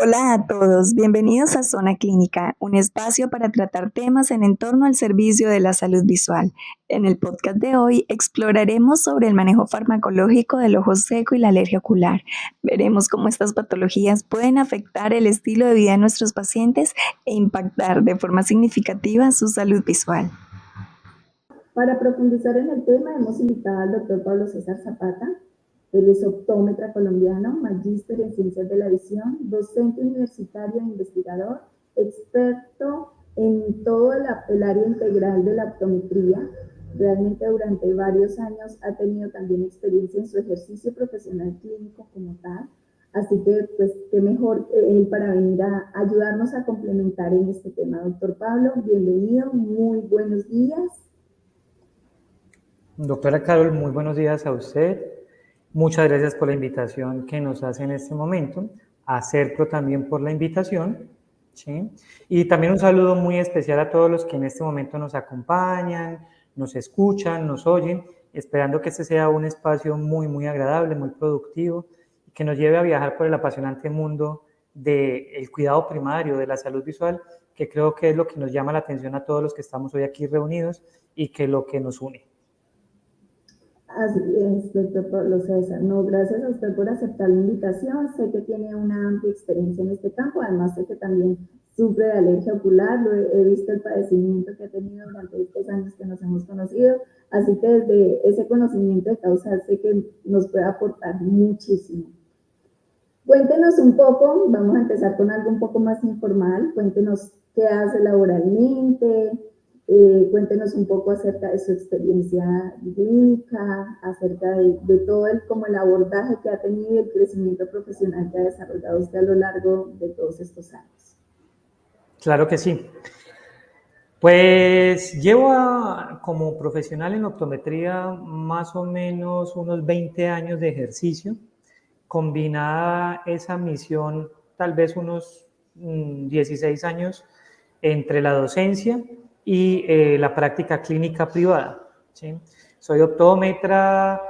Hola a todos, bienvenidos a Zona Clínica, un espacio para tratar temas en torno al servicio de la salud visual. En el podcast de hoy exploraremos sobre el manejo farmacológico del ojo seco y la alergia ocular. Veremos cómo estas patologías pueden afectar el estilo de vida de nuestros pacientes e impactar de forma significativa su salud visual. Para profundizar en el tema, hemos invitado al doctor Pablo César Zapata. Él es optómetra colombiano, magíster en ciencias de la visión, docente universitario e investigador, experto en todo el área integral de la optometría. Realmente durante varios años ha tenido también experiencia en su ejercicio profesional clínico como tal. Así que, pues, qué mejor él para venir a ayudarnos a complementar en este tema. Doctor Pablo, bienvenido, muy buenos días. Doctora Carol, muy buenos días a usted. Muchas gracias por la invitación que nos hace en este momento. A Serpro también por la invitación. ¿Sí? Y también un saludo muy especial a todos los que en este momento nos acompañan, nos escuchan, nos oyen, esperando que este sea un espacio muy agradable, muy productivo, y que nos lleve a viajar por el apasionante mundo del cuidado primario, de la salud visual, que creo que es lo que nos llama la atención a todos los que estamos hoy aquí reunidos y que es lo que nos une. Así es, doctor Pablo César. No, gracias a usted por aceptar la invitación. Sé que tiene una amplia experiencia en este campo. Además, sé que también sufre de alergia ocular. He visto el padecimiento que ha tenido durante estos años que nos hemos conocido. Así que desde ese conocimiento de causa sé que nos puede aportar muchísimo. Cuéntenos un poco, vamos a empezar con algo un poco más informal. Cuéntenos qué hace laboralmente, cuéntenos un poco acerca de su experiencia clínica, acerca de todo como el abordaje que ha tenido y el crecimiento profesional que ha desarrollado usted a lo largo de todos estos años. Claro que sí. Pues llevo como profesional en optometría más o menos unos 20 años de ejercicio, combinada esa misión tal vez unos 16 años entre la docencia y la práctica clínica privada. ¿Sí? Soy optómetra,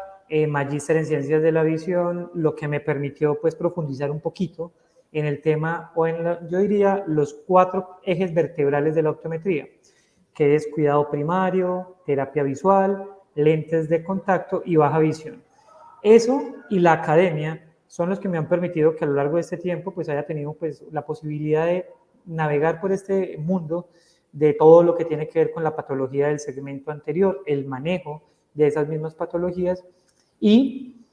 magíster en ciencias de la visión, lo que me permitió pues profundizar un poquito en el tema, o yo diría los 4 ejes vertebrales de la optometría, que es cuidado primario, terapia visual, lentes de contacto y baja visión. Eso y la academia son los que me han permitido que a lo largo de este tiempo pues haya tenido pues la posibilidad de navegar por este mundo de todo lo que tiene que ver con la patología del segmento anterior, el manejo de esas mismas patologías y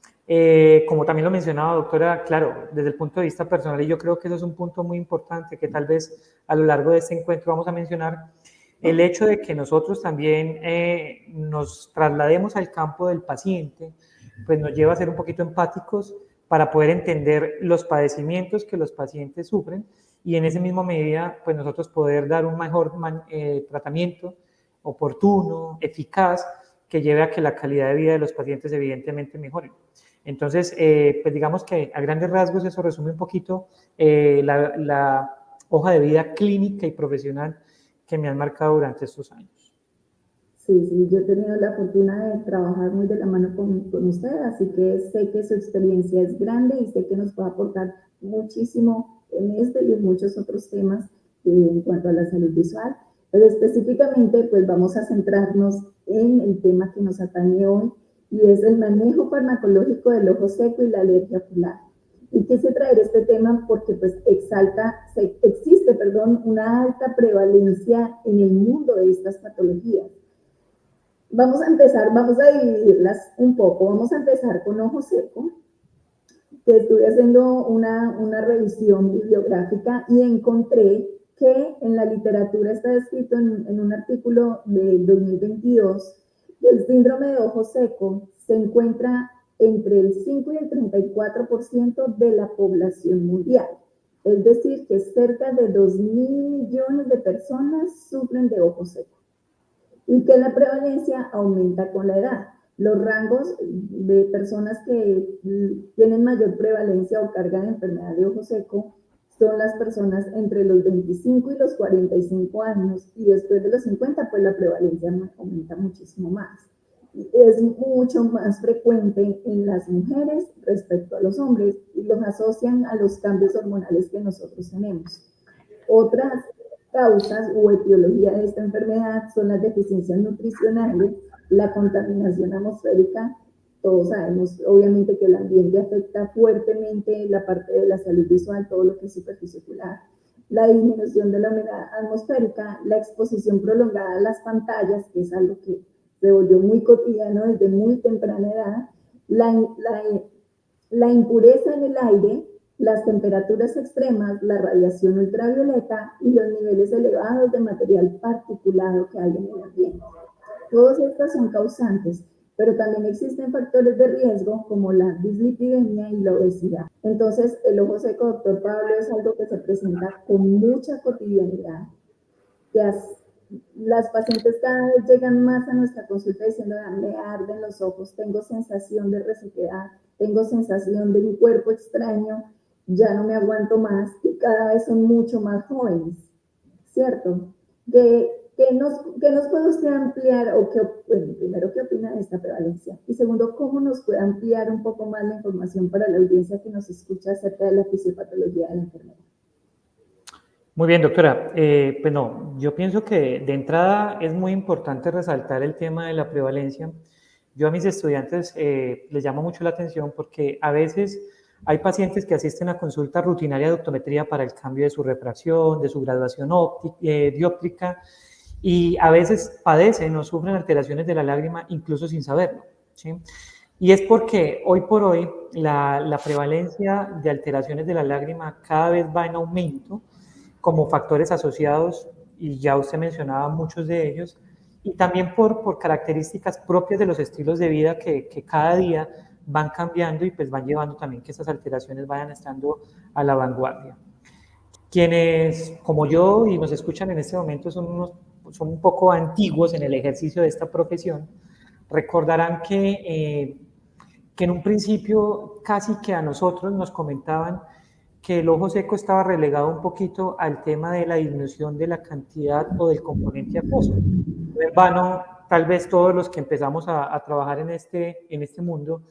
como también lo mencionaba doctora, claro, desde el punto de vista personal, y yo creo que eso es un punto muy importante que tal vez a lo largo de este encuentro vamos a mencionar, el hecho de que nosotros también nos traslademos al campo del paciente, pues nos lleva a ser un poquito empáticos para poder entender los padecimientos que los pacientes sufren y en esa misma medida, pues nosotros poder dar un mejor tratamiento oportuno, eficaz, que lleve a que la calidad de vida de los pacientes evidentemente mejore. Entonces, pues digamos que a grandes rasgos eso resume un poquito la hoja de vida clínica y profesional que me han marcado durante estos años. Sí, yo he tenido la fortuna de trabajar muy de la mano con usted, así que sé que su experiencia es grande y sé que nos puede aportar muchísimo en este y en muchos otros temas en cuanto a la salud visual. Pero específicamente, pues vamos a centrarnos en el tema que nos atañe hoy y es el manejo farmacológico del ojo seco y la alergia ocular. Y quise traer este tema porque pues existe una alta prevalencia en el mundo de estas patologías. Vamos a empezar, vamos a dividirlas un poco. Vamos a empezar con ojo seco, que estuve haciendo una revisión bibliográfica y encontré que en la literatura está descrito en un artículo de 2022 que el síndrome de ojo seco se encuentra entre el 5 y el 34% de la población mundial. Es decir, que cerca de 2.000 millones de personas sufren de ojo seco y que la prevalencia aumenta con la edad. Los rangos de personas que tienen mayor prevalencia o carga de enfermedad de ojo seco son las personas entre los 25 y los 45 años y después de los 50 pues la prevalencia aumenta muchísimo más. es mucho más frecuente en las mujeres respecto a los hombres y los asocian a los cambios hormonales que nosotros tenemos. Otras causas o etiología de esta enfermedad son las deficiencias nutricionales, la contaminación atmosférica. Todos sabemos, obviamente, que el ambiente afecta fuertemente la parte de la salud visual, todo lo que es superficie ocular. La disminución de la humedad atmosférica, la exposición prolongada a las pantallas, que es algo que se volvió muy cotidiano desde muy temprana edad, la impureza en el aire, las temperaturas extremas, la radiación ultravioleta y los niveles elevados de material particulado que hay en el ambiente. Todas estas son causantes, pero también existen factores de riesgo como la dislipidemia y la obesidad. Entonces, el ojo seco, doctor Pablo, es algo que se presenta con mucha cotidianidad. Las pacientes cada vez llegan más a nuestra consulta diciendo, me arden los ojos, tengo sensación de resequedad, tengo sensación de un cuerpo extraño, ya no me aguanto más, y cada vez son mucho más jóvenes, ¿cierto? ¿Qué nos puede usted ampliar o bueno, primero, qué opina de esta prevalencia? Y segundo, ¿cómo nos puede ampliar un poco más la información para la audiencia que nos escucha acerca de la fisiopatología de la enfermedad? Muy bien, doctora. Pues no, yo pienso que de entrada es muy importante resaltar el tema de la prevalencia. Yo a mis estudiantes les llamo mucho la atención porque a veces hay pacientes que asisten a consulta rutinaria de optometría para el cambio de su refracción, de su graduación dióptrica, y a veces padecen o sufren alteraciones de la lágrima incluso sin saberlo, ¿sí? Y es porque hoy por hoy la prevalencia de alteraciones de la lágrima cada vez va en aumento como factores asociados, y ya usted mencionaba muchos de ellos, y también por características propias de los estilos de vida que cada día van cambiando y pues van llevando también que esas alteraciones vayan estando a la vanguardia. Quienes, como yo, y nos escuchan en este momento, son un poco antiguos en el ejercicio de esta profesión, recordarán que en un principio casi que a nosotros nos comentaban que el ojo seco estaba relegado un poquito al tema de la disminución de la cantidad o del componente acuoso. No en vano, tal vez todos los que empezamos a trabajar en este mundo,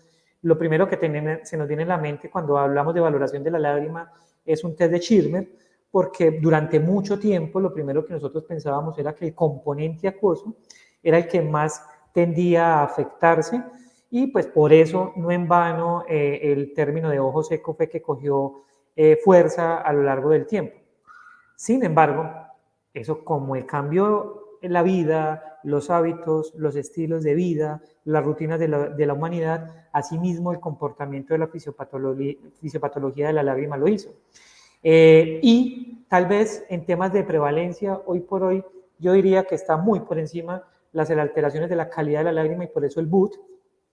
lo primero que se nos viene en la mente cuando hablamos de valoración de la lágrima es un test de Schirmer, porque durante mucho tiempo lo primero que nosotros pensábamos era que el componente acuoso era el que más tendía a afectarse, y pues por eso no en vano el término de ojo seco fue que cogió fuerza a lo largo del tiempo. Sin embargo, eso como el cambio en la vida, los hábitos, los estilos de vida, las rutinas de la humanidad, asimismo el comportamiento de la fisiopatología de la lágrima lo hizo. Y tal vez en temas de prevalencia, hoy por hoy, yo diría que está muy por encima las alteraciones de la calidad de la lágrima, y por eso el BUT,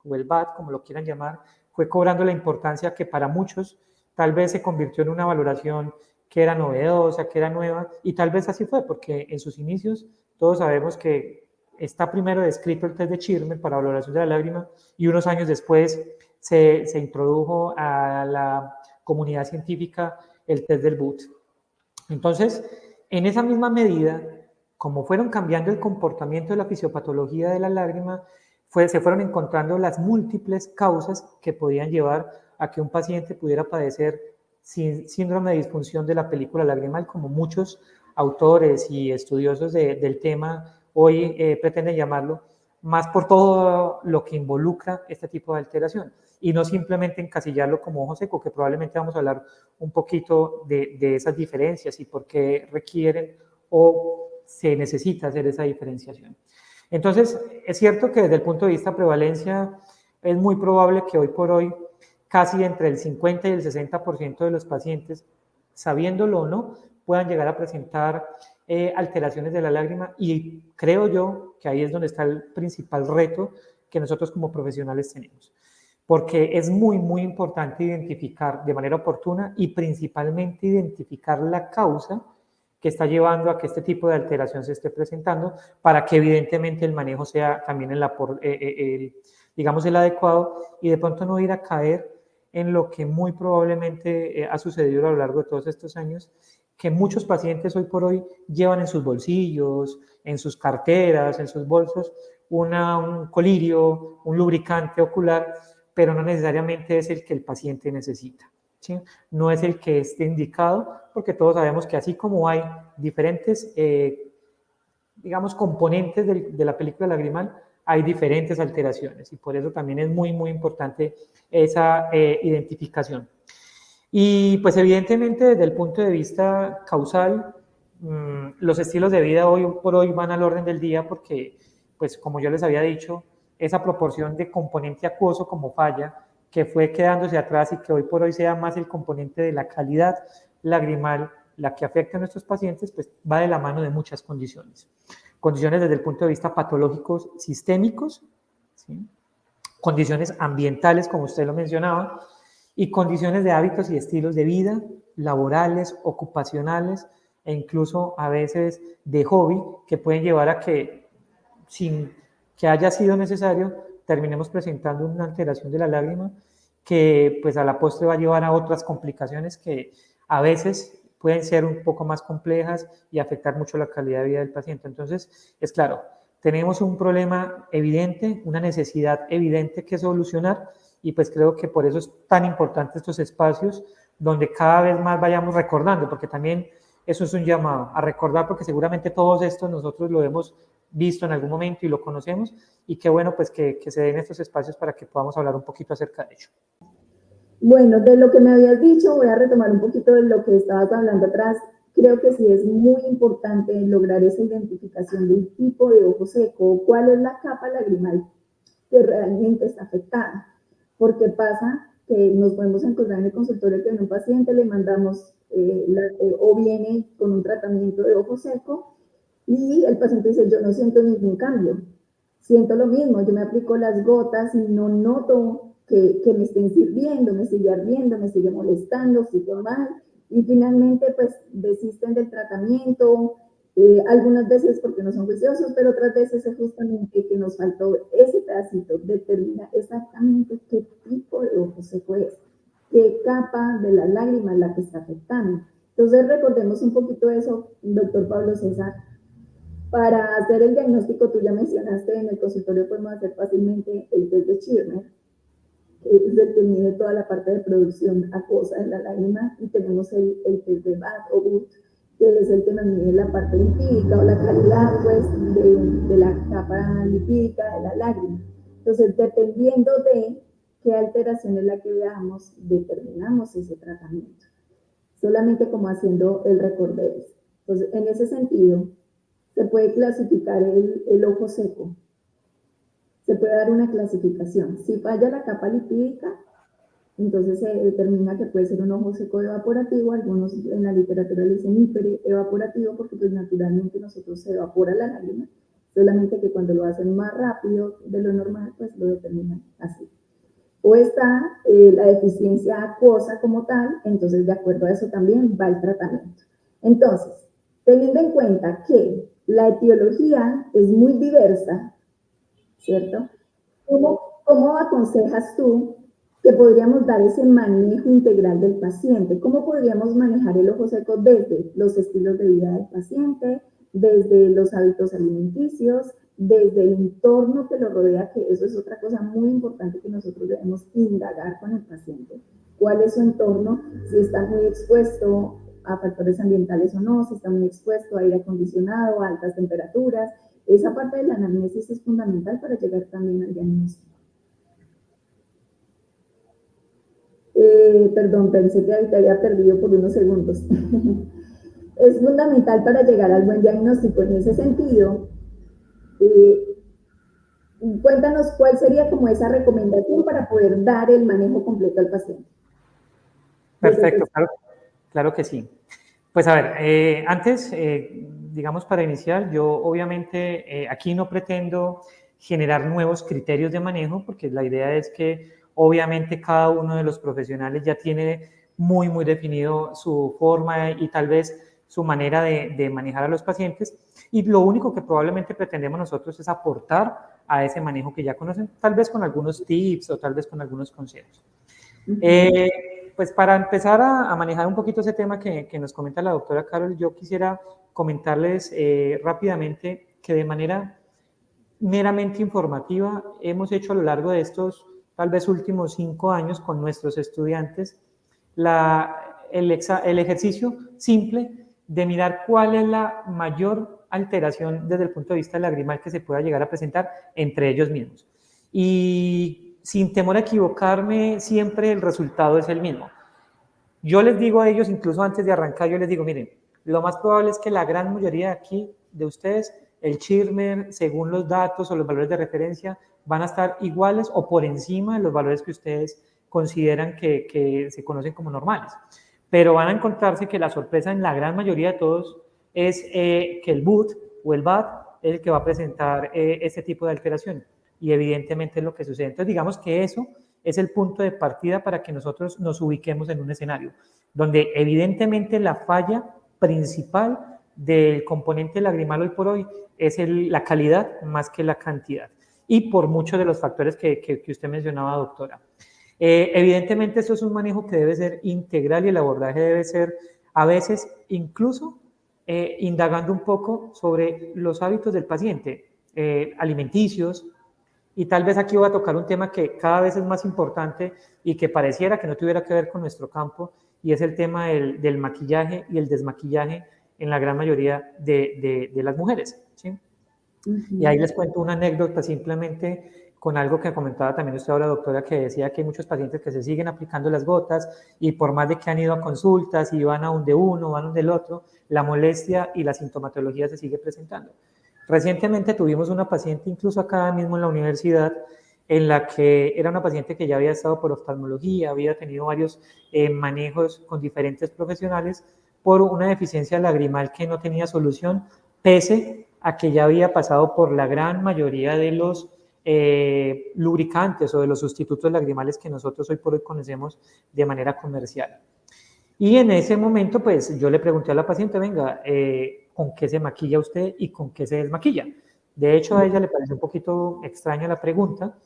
o el BAT, como lo quieran llamar, fue cobrando la importancia que para muchos tal vez se convirtió en una valoración que era novedosa, que era nueva, y tal vez así fue, porque en sus inicios todos sabemos que está primero descrito el test de Schirmer para valoración de la lágrima, y unos años después se introdujo a la comunidad científica el test del BUT. Entonces, en esa misma medida, como fueron cambiando el comportamiento de la fisiopatología de la lágrima, se fueron encontrando las múltiples causas que podían llevar a que un paciente pudiera padecer síndrome de disfunción de la película lagrimal, como muchos autores y estudiosos del tema hoy pretenden llamarlo, más por todo lo que involucra este tipo de alteración, y no simplemente encasillarlo como ojo seco, que probablemente vamos a hablar un poquito de esas diferencias y por qué requieren o se necesita hacer esa diferenciación. Entonces, es cierto que desde el punto de vista de prevalencia, es muy probable que hoy por hoy casi entre el 50 y el 60% de los pacientes, sabiéndolo o no, puedan llegar a presentar alteraciones de la lágrima, y creo yo que ahí es donde está el principal reto que nosotros como profesionales tenemos, porque es muy, muy importante identificar de manera oportuna y principalmente identificar la causa que está llevando a que este tipo de alteración se esté presentando, para que evidentemente el manejo sea también digamos el adecuado, y de pronto no ir a caer en lo que muy probablemente ha sucedido a lo largo de todos estos años, que muchos pacientes hoy por hoy llevan en sus bolsillos, en sus carteras, en sus bolsos, un colirio, un lubricante ocular, pero no necesariamente es el que el paciente necesita, ¿sí? No es el que esté indicado, porque todos sabemos que así como hay diferentes, digamos, componentes de la película lagrimal, hay diferentes alteraciones y por eso también es muy, muy importante esa identificación. Y pues evidentemente desde el punto de vista causal, los estilos de vida hoy por hoy van al orden del día porque, pues como yo les había dicho, esa proporción de componente acuoso como falla, que fue quedándose atrás y que hoy por hoy sea más el componente de la calidad lagrimal, la que afecta a nuestros pacientes, pues va de la mano de muchas condiciones. Condiciones desde el punto de vista patológicos sistémicos, ¿sí? Condiciones ambientales, como usted lo mencionaba, y condiciones de hábitos y estilos de vida, laborales, ocupacionales e incluso a veces de hobby, que pueden llevar a que, sin que haya sido necesario, terminemos presentando una alteración de la lágrima que pues a la postre va a llevar a otras complicaciones que a veces pueden ser un poco más complejas y afectar mucho la calidad de vida del paciente. Entonces, es claro, tenemos un problema evidente, una necesidad evidente que solucionar y pues creo que por eso es tan importante estos espacios donde cada vez más vayamos recordando, porque también eso es un llamado a recordar, porque seguramente todos estos nosotros lo hemos visto en algún momento y lo conocemos, y qué bueno pues que se den estos espacios para que podamos hablar un poquito acerca de ello. Bueno, de lo que me habías dicho, voy a retomar un poquito de lo que estabas hablando atrás. Creo que sí es muy importante lograr esa identificación del tipo de ojo seco, cuál es la capa lagrimal que realmente está afectada. Porque pasa que nos podemos encontrar en el consultorio que a un paciente le mandamos o viene con un tratamiento de ojo seco y el paciente dice, yo no siento ningún cambio, siento lo mismo, yo me aplico las gotas y no noto que me estén sirviendo, me sigue ardiendo, me sigue molestando, sigo mal, y finalmente pues desisten del tratamiento, algunas veces porque no son juiciosos, pero otras veces es justamente que nos faltó ese pedacito, determina exactamente qué tipo de ojo seco es, qué capa de la lágrima es la que está afectando. Entonces recordemos un poquito eso, doctor Pablo César. Para hacer el diagnóstico, tú ya mencionaste, en el consultorio podemos hacer fácilmente el test de Schirmer, que es el que mide toda la parte de producción acuosa de la lágrima, y tenemos el test de BAT o BUT, que es el que nos mide la parte lipídica o la calidad pues, de la capa lipídica de la lágrima. Entonces, dependiendo de qué alteración es la que veamos, determinamos ese tratamiento, solamente como haciendo el recorderis. Entonces, en ese sentido, se puede clasificar el ojo seco. Se puede dar una clasificación. Si falla la capa lipídica, entonces se determina que puede ser un ojo seco evaporativo. Algunos en la literatura le dicen hiperevaporativo porque pues naturalmente nosotros se evapora la lágrima, solamente que cuando lo hacen más rápido de lo normal, pues lo determinan así. O está la deficiencia acuosa como tal, entonces de acuerdo a eso también va el tratamiento. Entonces, teniendo en cuenta que la etiología es muy diversa, ¿cierto? ¿Cómo aconsejas tú que podríamos dar ese manejo integral del paciente? ¿Cómo podríamos manejar el ojo seco desde los estilos de vida del paciente, desde los hábitos alimenticios, desde el entorno que lo rodea, que eso es otra cosa muy importante que nosotros debemos indagar con el paciente? ¿Cuál es su entorno? Si está muy expuesto a factores ambientales o no, si está muy expuesto a aire acondicionado, a altas temperaturas. Esa parte de la anamnesis es fundamental para llegar también al diagnóstico. Perdón, pensé que te había perdido por unos segundos. Es fundamental para llegar al buen diagnóstico. En ese sentido, cuéntanos cuál sería como esa recomendación para poder dar el manejo completo al paciente. Perfecto, claro que sí. Pues a ver, antes, digamos para iniciar, yo obviamente aquí no pretendo generar nuevos criterios de manejo, porque la idea es que obviamente cada uno de los profesionales ya tiene muy, muy definido su forma y tal vez su manera de manejar a los pacientes, y lo único que probablemente pretendemos nosotros es aportar a ese manejo que ya conocen, tal vez con algunos tips o tal vez con algunos consejos. Pues para empezar a manejar un poquito ese tema que nos comenta la doctora Carol, yo quisiera comentarles rápidamente que de manera meramente informativa. Hemos hecho a lo largo de estos tal vez últimos 5 años con nuestros estudiantes el ejercicio simple de mirar cuál es la mayor alteración desde el punto de vista lagrimal que se pueda llegar a presentar entre ellos mismos. Y sin temor a equivocarme, siempre el resultado es el mismo. Yo les digo a ellos, incluso antes de arrancar, yo les digo, miren, lo más probable es que la gran mayoría de aquí, de ustedes, el Schirmer, según los datos o los valores de referencia, van a estar iguales o por encima de los valores que ustedes consideran que se conocen como normales. Pero van a encontrarse que la sorpresa en la gran mayoría de todos es que el BUT o el BAT es el que va a presentar este tipo de alteración. Y evidentemente es lo que sucede. Entonces digamos que eso es el punto de partida para que nosotros nos ubiquemos en un escenario donde evidentemente la falla principal del componente lagrimal hoy por hoy es la calidad más que la cantidad, y por muchos de los factores que usted mencionaba, doctora. Evidentemente esto es un manejo que debe ser integral y el abordaje debe ser a veces incluso indagando un poco sobre los hábitos del paciente, alimenticios, y tal vez aquí voy a tocar un tema que cada vez es más importante y que pareciera que no tuviera que ver con nuestro campo, y es el tema del maquillaje y el desmaquillaje en la gran mayoría de las mujeres, ¿sí? Y ahí les cuento una anécdota simplemente con algo que comentaba también usted ahora, doctora, que decía que hay muchos pacientes que se siguen aplicando las gotas y por más de que han ido a consultas y van a un de uno, van a un del otro, la molestia y la sintomatología se sigue presentando. Recientemente tuvimos una paciente, incluso acá mismo en la universidad, en la que era una paciente que ya había estado por oftalmología, había tenido varios manejos con diferentes profesionales por una deficiencia lagrimal que no tenía solución, pese a que ya había pasado por la gran mayoría de los lubricantes o de los sustitutos lagrimales que nosotros hoy por hoy conocemos de manera comercial. Y en ese momento, pues yo le pregunté a la paciente, venga, ¿con qué se maquilla usted y con qué se desmaquilla? De hecho, a ella le pareció un poquito extraña la pregunta.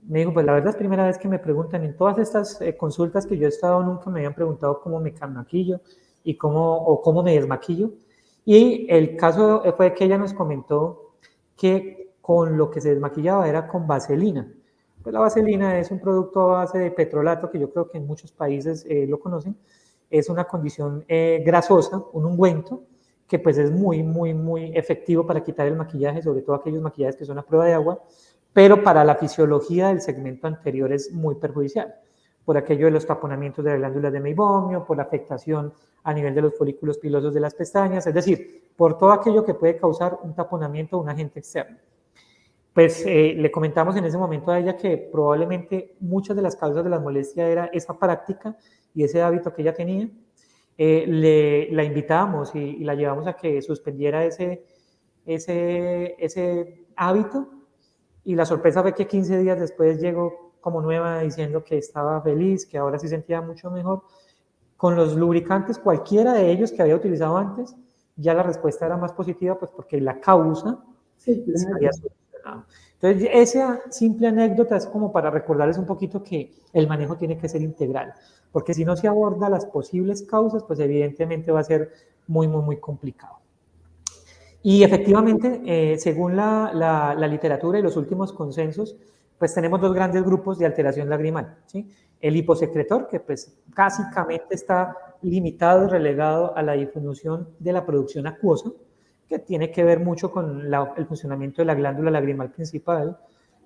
Me dijo, pues la verdad es primera vez que me preguntan, en todas estas consultas que yo he estado, nunca me habían preguntado cómo me maquillo y cómo me desmaquillo. Y el caso fue que ella nos comentó que con lo que se desmaquillaba era con vaselina. Pues la vaselina es un producto a base de petrolato que yo creo que en muchos países lo conocen. Es una condición grasosa, un ungüento, que pues es muy efectivo para quitar el maquillaje, sobre todo aquellos maquillajes que son a prueba de agua, pero para la fisiología del segmento anterior es muy perjudicial, por aquello de los taponamientos de las glándulas de meibomio, por la afectación a nivel de los folículos pilosos de las pestañas, es decir, por todo aquello que puede causar un taponamiento o un agente externo. Pues le comentamos en ese momento a ella que probablemente muchas de las causas de la molestia era esa práctica y ese hábito que ella tenía. La invitamos y la llevamos a que suspendiera ese hábito, y la sorpresa fue que 15 días después llegó como nueva diciendo que estaba feliz, que ahora sí sentía mucho mejor. Con los lubricantes, cualquiera de ellos que había utilizado antes, ya la respuesta era más positiva, pues porque la causa sí, claro, se había solucionado. Entonces, esa simple anécdota es como para recordarles un poquito que el manejo tiene que ser integral, porque si no se aborda las posibles causas, pues evidentemente va a ser muy complicado. Y efectivamente, según la literatura y los últimos consensos, pues tenemos dos grandes grupos de alteración lagrimal, ¿sí? El hiposecretor, que pues básicamente está limitado y relegado a la disminución de la producción acuosa, que tiene que ver mucho con el funcionamiento de la glándula lagrimal principal,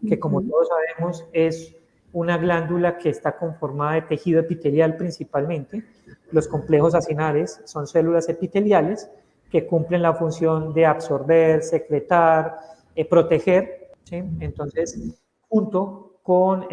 que como todos sabemos es una glándula que está conformada de tejido epitelial principalmente. Los complejos acinares son células epiteliales que cumplen la función de absorber, secretar, proteger, ¿sí? Entonces, junto con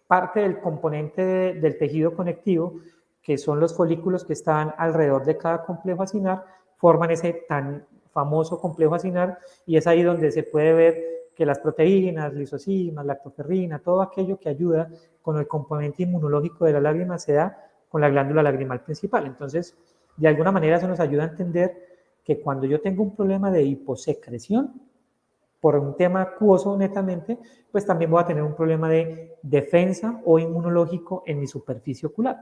parte del componente del tejido conectivo, que son los folículos que están alrededor de cada complejo acinar, forman ese tan famoso complejo acinar, y es ahí donde se puede ver que las proteínas, lisocimas, lactoferrina, todo aquello que ayuda con el componente inmunológico de la lágrima se da con la glándula lagrimal principal. Entonces, de alguna manera eso nos ayuda a entender que cuando yo tengo un problema de hiposecreción, por un tema acuoso netamente, pues también voy a tener un problema de defensa o inmunológico en mi superficie ocular.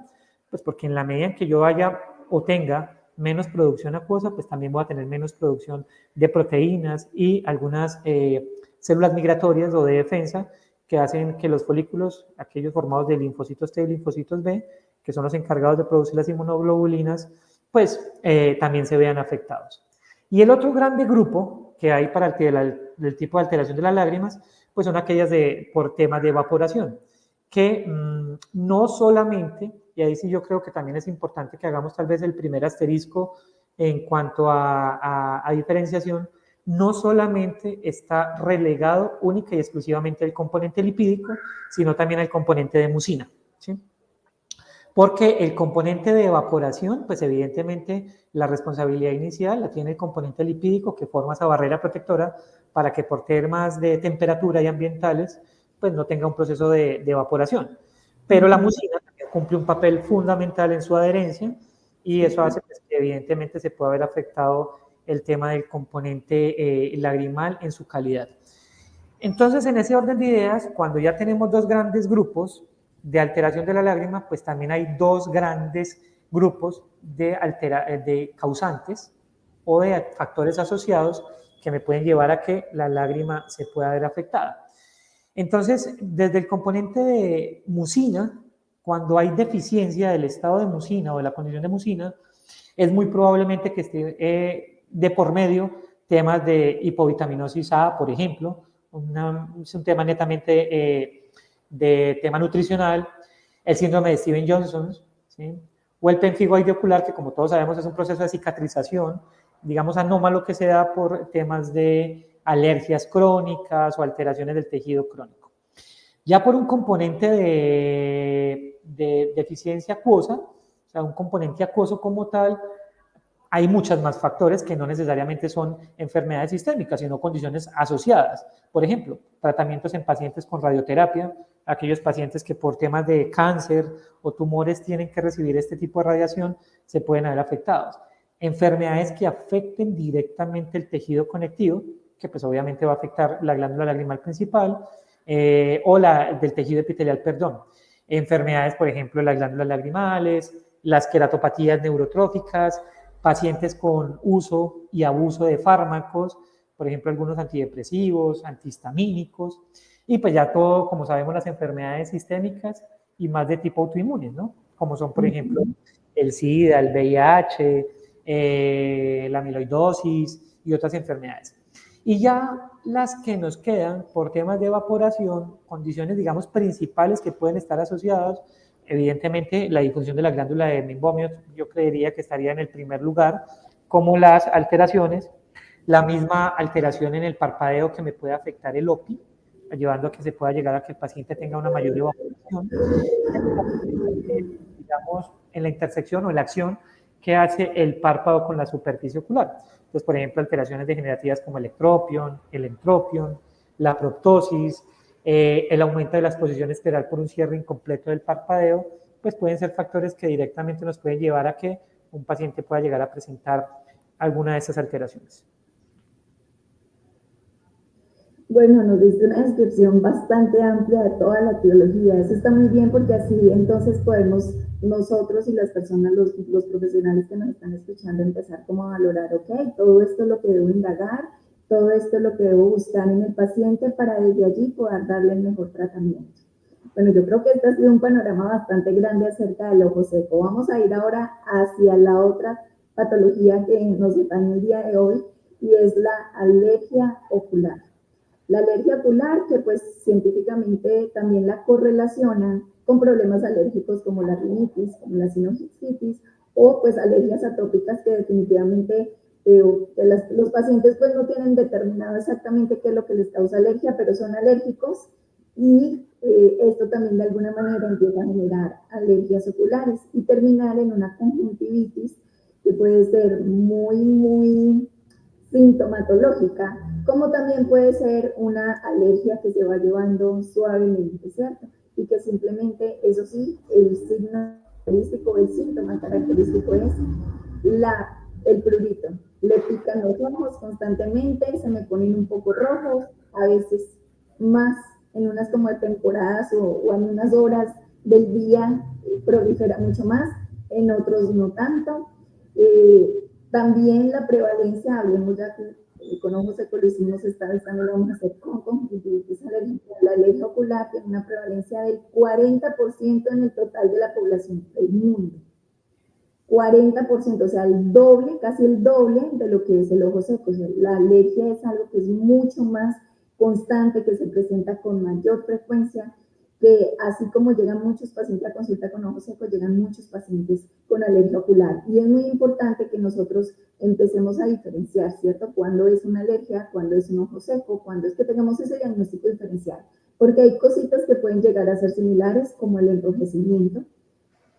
Pues porque en la medida en que yo vaya o tenga menos producción acuosa, pues también voy a tener menos producción de proteínas y algunas células migratorias o de defensa que hacen que los folículos, aquellos formados de linfocitos T y linfocitos B, que son los encargados de producir las inmunoglobulinas, pues también se vean afectados. Y el otro grande grupo que hay para el tipo de alteración de las lágrimas, pues son aquellas por temas de evaporación, que no solamente, y ahí sí yo creo que también es importante que hagamos tal vez el primer asterisco en cuanto a diferenciación, no solamente está relegado única y exclusivamente al componente lipídico, sino también al componente de mucina, ¿sí? Porque el componente de evaporación, pues evidentemente la responsabilidad inicial la tiene el componente lipídico que forma esa barrera protectora para que por temas de temperatura y ambientales, pues no tenga un proceso de evaporación. Pero la mucina cumple un papel fundamental en su adherencia y eso hace pues, que evidentemente se pueda haber afectado el tema del componente lagrimal en su calidad. Entonces, en ese orden de ideas, cuando ya tenemos dos grandes grupos de alteración de la lágrima, pues también hay dos grandes grupos de causantes o de factores asociados que me pueden llevar a que la lágrima se pueda ver afectada. Entonces, desde el componente de mucina, cuando hay deficiencia del estado de mucina o de la condición de mucina, es muy probablemente que esté de por medio temas de hipovitaminosis A, por ejemplo, es un tema netamente de tema nutricional, el síndrome de Steven-Johnson, ¿sí? O el pemfigoide ocular, que como todos sabemos es un proceso de cicatrización, digamos anómalo que se da por temas de alergias crónicas o alteraciones del tejido crónico. Ya por un componente de deficiencia acuosa, o sea, un componente acuoso como tal, hay muchos más factores que no necesariamente son enfermedades sistémicas, sino condiciones asociadas. Por ejemplo, tratamientos en pacientes con radioterapia, aquellos pacientes que por temas de cáncer o tumores tienen que recibir este tipo de radiación, se pueden haber afectados. Enfermedades que afecten directamente el tejido conectivo, que pues obviamente va a afectar la glándula lagrimal principal, o del tejido epitelial, perdón. Enfermedades, por ejemplo, las glándulas lagrimales, las queratopatías neurotróficas, pacientes con uso y abuso de fármacos, por ejemplo, algunos antidepresivos, antihistamínicos, y pues ya todo, como sabemos, las enfermedades sistémicas y más de tipo autoinmunes, ¿no? Como son, por ejemplo, el SIDA, el VIH, la amiloidosis y otras enfermedades. Y ya las que nos quedan por temas de evaporación, condiciones, digamos, principales que pueden estar asociadas, evidentemente la disfunción de la glándula de Meibomian, yo creería que estaría en el primer lugar, como las alteraciones, la misma alteración en el parpadeo que me puede afectar el OPI, llevando a que se pueda llegar a que el paciente tenga una mayor evaporación, digamos, en la intersección o en la acción que hace el párpado con la superficie ocular. Entonces, por ejemplo, alteraciones degenerativas como el ectropion, el entropion, la proptosis, el aumento de la exposición esteral por un cierre incompleto del parpadeo, pues pueden ser factores que directamente nos pueden llevar a que un paciente pueda llegar a presentar alguna de estas alteraciones. Bueno, nos diste una descripción bastante amplia de toda la etiología. Eso está muy bien porque así entonces podemos nosotros y las personas, los profesionales que nos están escuchando, empezar como a valorar, ok, todo esto es lo que debo indagar, todo esto es lo que debo buscar en el paciente para desde allí poder darle el mejor tratamiento. Bueno, yo creo que este ha sido un panorama bastante grande acerca del ojo seco. Vamos a ir ahora hacia la otra patología que nos atañe el día de hoy y es la alergia ocular. La alergia ocular, que pues científicamente también la correlaciona con problemas alérgicos como la rinitis, como la sinusitis, o pues alergias atópicas que definitivamente los pacientes pues no tienen determinado exactamente qué es lo que les causa alergia, pero son alérgicos y esto también de alguna manera empieza a generar alergias oculares y terminar en una conjuntivitis que puede ser muy sintomatológica, como también puede ser una alergia que se va llevando suavemente, ¿cierto? Y que simplemente, eso sí, el signo característico, el síntoma característico es el prurito. Le pican los ojos constantemente, se me ponen un poco rojos, a veces más en unas como de temporadas o en unas horas del día prolifera mucho más, en otros no tanto. También la prevalencia, hablemos ya con ojo seco lo hicimos esta vez, también lo vamos a hacer con conjuntivitis alérgica. La alergia ocular tiene una prevalencia del 40% en el total de la población del mundo. 40%, o sea, el doble, casi el doble de lo que es el ojo seco. O sea, la alergia es algo que es mucho más constante, que se presenta con mayor frecuencia, que así como llegan muchos pacientes a consulta con ojo seco, llegan muchos pacientes con alergia ocular. Y es muy importante que nosotros empecemos a diferenciar, ¿cierto? Cuándo es una alergia, cuándo es un ojo seco, cuándo es que tengamos ese diagnóstico diferencial. Porque hay cositas que pueden llegar a ser similares, como el enrojecimiento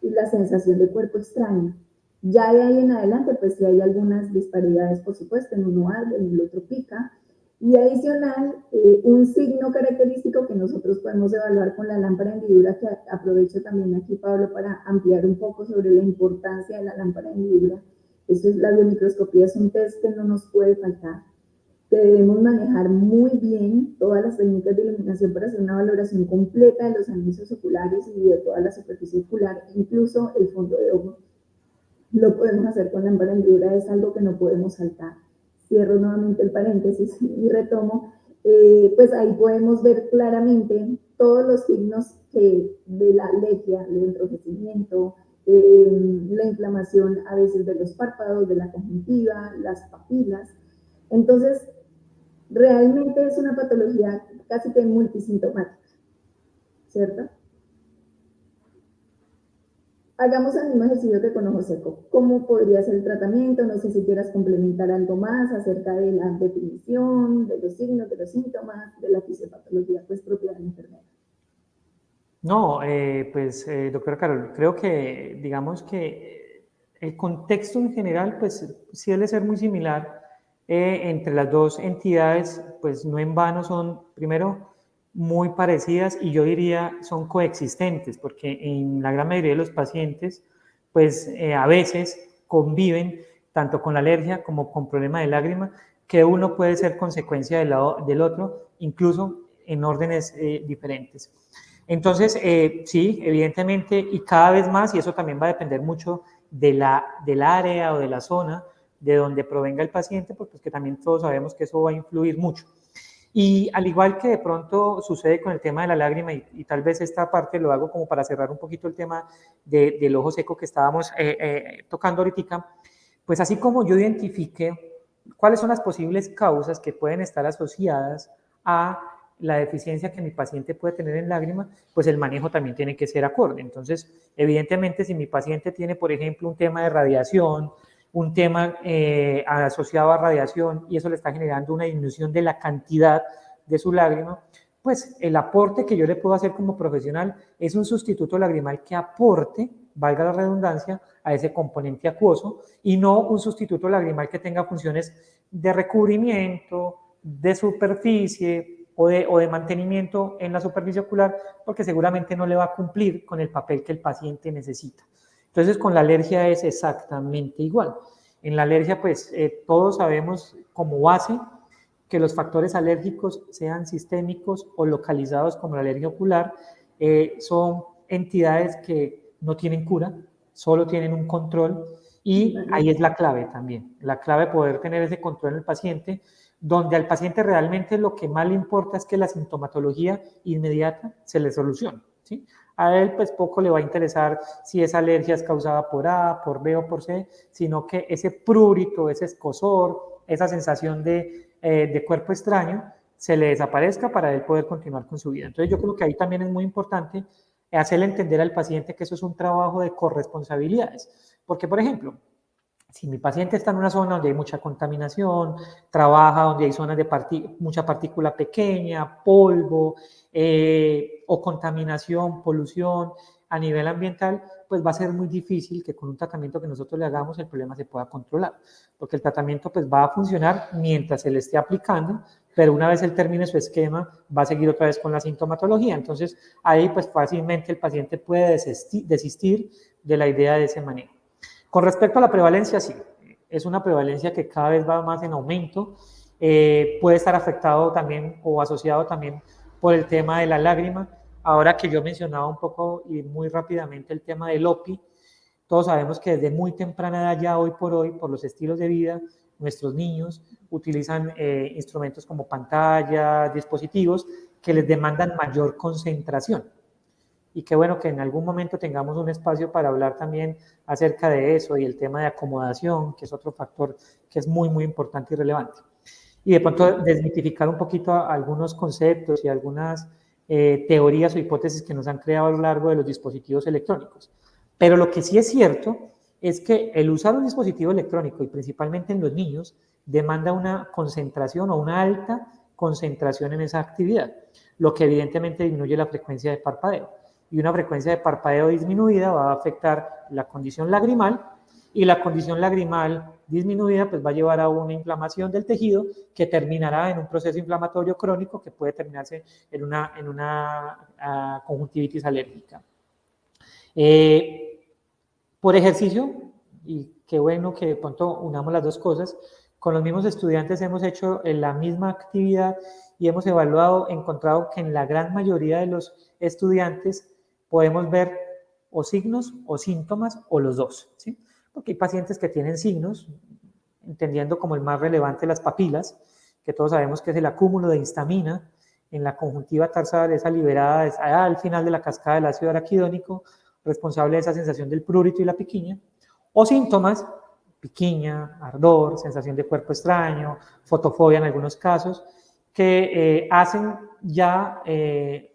y la sensación de cuerpo extraño. Ya de ahí en adelante, pues sí hay algunas disparidades, por supuesto, en uno arde, en el otro pica. Y adicional, un signo característico que nosotros podemos evaluar con la lámpara hendidura, que aprovecho también aquí, Pablo, para ampliar un poco sobre la importancia de la lámpara hendidura. Eso es la biomicroscopía, es un test que no nos puede faltar, que debemos manejar muy bien todas las técnicas de iluminación para hacer una valoración completa de los anillos oculares y de toda la superficie ocular, incluso el fondo de ojo. Lo podemos hacer con lámpara hendidura, es algo que no podemos saltar. Cierro nuevamente el paréntesis y retomo. Pues ahí podemos ver claramente todos los signos de la alergia, el enrojecimiento, la inflamación a veces de los párpados, de la conjuntiva, las papilas. Entonces, realmente es una patología casi que multisintomática, ¿cierto? Hagamos el mismo ejercicio que con ojo seco. ¿Cómo podría ser el tratamiento? No sé si quieras complementar algo más acerca de la definición, de los signos, de los síntomas, de la fisiopatología pues, propia de la enfermedad. No, doctora Carol, creo que digamos que el contexto en general pues sí debe ser muy similar entre las dos entidades, pues no en vano son primero muy parecidas y yo diría son coexistentes, porque en la gran mayoría de los pacientes pues a veces conviven tanto con la alergia como con problema de lágrima, que uno puede ser consecuencia del otro, incluso en órdenes diferentes. Entonces, sí, evidentemente, y cada vez más, y eso también va a depender mucho del área o de la zona de donde provenga el paciente, porque es que también todos sabemos que eso va a influir mucho. Y al igual que de pronto sucede con el tema de la lágrima, y tal vez esta parte lo hago como para cerrar un poquito el tema del ojo seco que estábamos tocando ahorita, pues así como yo identifique cuáles son las posibles causas que pueden estar asociadas a la deficiencia que mi paciente puede tener en lágrima, pues el manejo también tiene que ser acorde. Entonces, evidentemente, si mi paciente tiene, por ejemplo, un tema de radiación, un tema asociado a radiación y eso le está generando una disminución de la cantidad de su lágrima, pues el aporte que yo le puedo hacer como profesional es un sustituto lagrimal que aporte, valga la redundancia, a ese componente acuoso y no un sustituto lagrimal que tenga funciones de recubrimiento, de superficie o de mantenimiento en la superficie ocular, porque seguramente no le va a cumplir con el papel que el paciente necesita. Entonces, con la alergia es exactamente igual. En la alergia, pues, todos sabemos como base que los factores alérgicos, sean sistémicos o localizados como la alergia ocular, son entidades que no tienen cura, solo tienen un control y ahí es la clave también, la clave de poder tener ese control en el paciente, donde al paciente realmente lo que más le importa es que la sintomatología inmediata se le solucione, ¿sí? A él pues poco le va a interesar si esa alergia es causada por A, por B o por C, sino que ese prurito, ese escozor, esa sensación de cuerpo extraño se le desaparezca para él poder continuar con su vida. Entonces yo creo que ahí también es muy importante hacerle entender al paciente que eso es un trabajo de corresponsabilidades. Porque, por ejemplo, si mi paciente está en una zona donde hay mucha contaminación, trabaja donde hay zonas de mucha partícula pequeña, polvo o contaminación, polución a nivel ambiental, pues va a ser muy difícil que con un tratamiento que nosotros le hagamos el problema se pueda controlar, porque el tratamiento pues va a funcionar mientras se le esté aplicando, pero una vez él termine su esquema va a seguir otra vez con la sintomatología. Entonces ahí pues fácilmente el paciente puede desistir de la idea de ese manejo. Con respecto a la prevalencia, sí, es una prevalencia que cada vez va más en aumento, puede estar afectado también o asociado también por el tema de la lágrima. Ahora que yo mencionaba un poco y muy rápidamente el tema del OPI, todos sabemos que desde muy temprana edad ya hoy por los estilos de vida, nuestros niños utilizan instrumentos como pantallas, dispositivos que les demandan mayor concentración. Y qué bueno que en algún momento tengamos un espacio para hablar también acerca de eso y el tema de acomodación, que es otro factor que es muy, muy importante y relevante. Y de pronto desmitificar un poquito algunos conceptos y algunas teorías o hipótesis que nos han creado a lo largo de los dispositivos electrónicos. Pero lo que sí es cierto es que el usar un dispositivo electrónico, y principalmente en los niños, demanda una concentración o una alta concentración en esa actividad, lo que evidentemente disminuye la frecuencia de parpadeo. Y una frecuencia de parpadeo disminuida va a afectar la condición lagrimal, y la condición lagrimal disminuida pues va a llevar a una inflamación del tejido que terminará en un proceso inflamatorio crónico que puede terminarse en una conjuntivitis alérgica. Por ejercicio, y qué bueno que de pronto unamos las dos cosas, con los mismos estudiantes hemos hecho la misma actividad y hemos evaluado, encontrado que en la gran mayoría de los estudiantes podemos ver o signos o síntomas o los dos, ¿sí? Porque hay pacientes que tienen signos, entendiendo como el más relevante las papilas, que todos sabemos que es el acúmulo de histamina en la conjuntiva tarsal, esa liberada al final de la cascada del ácido araquidónico, responsable de esa sensación del prurito y la piquiña, o síntomas, piquiña, ardor, sensación de cuerpo extraño, fotofobia en algunos casos, que hacen ya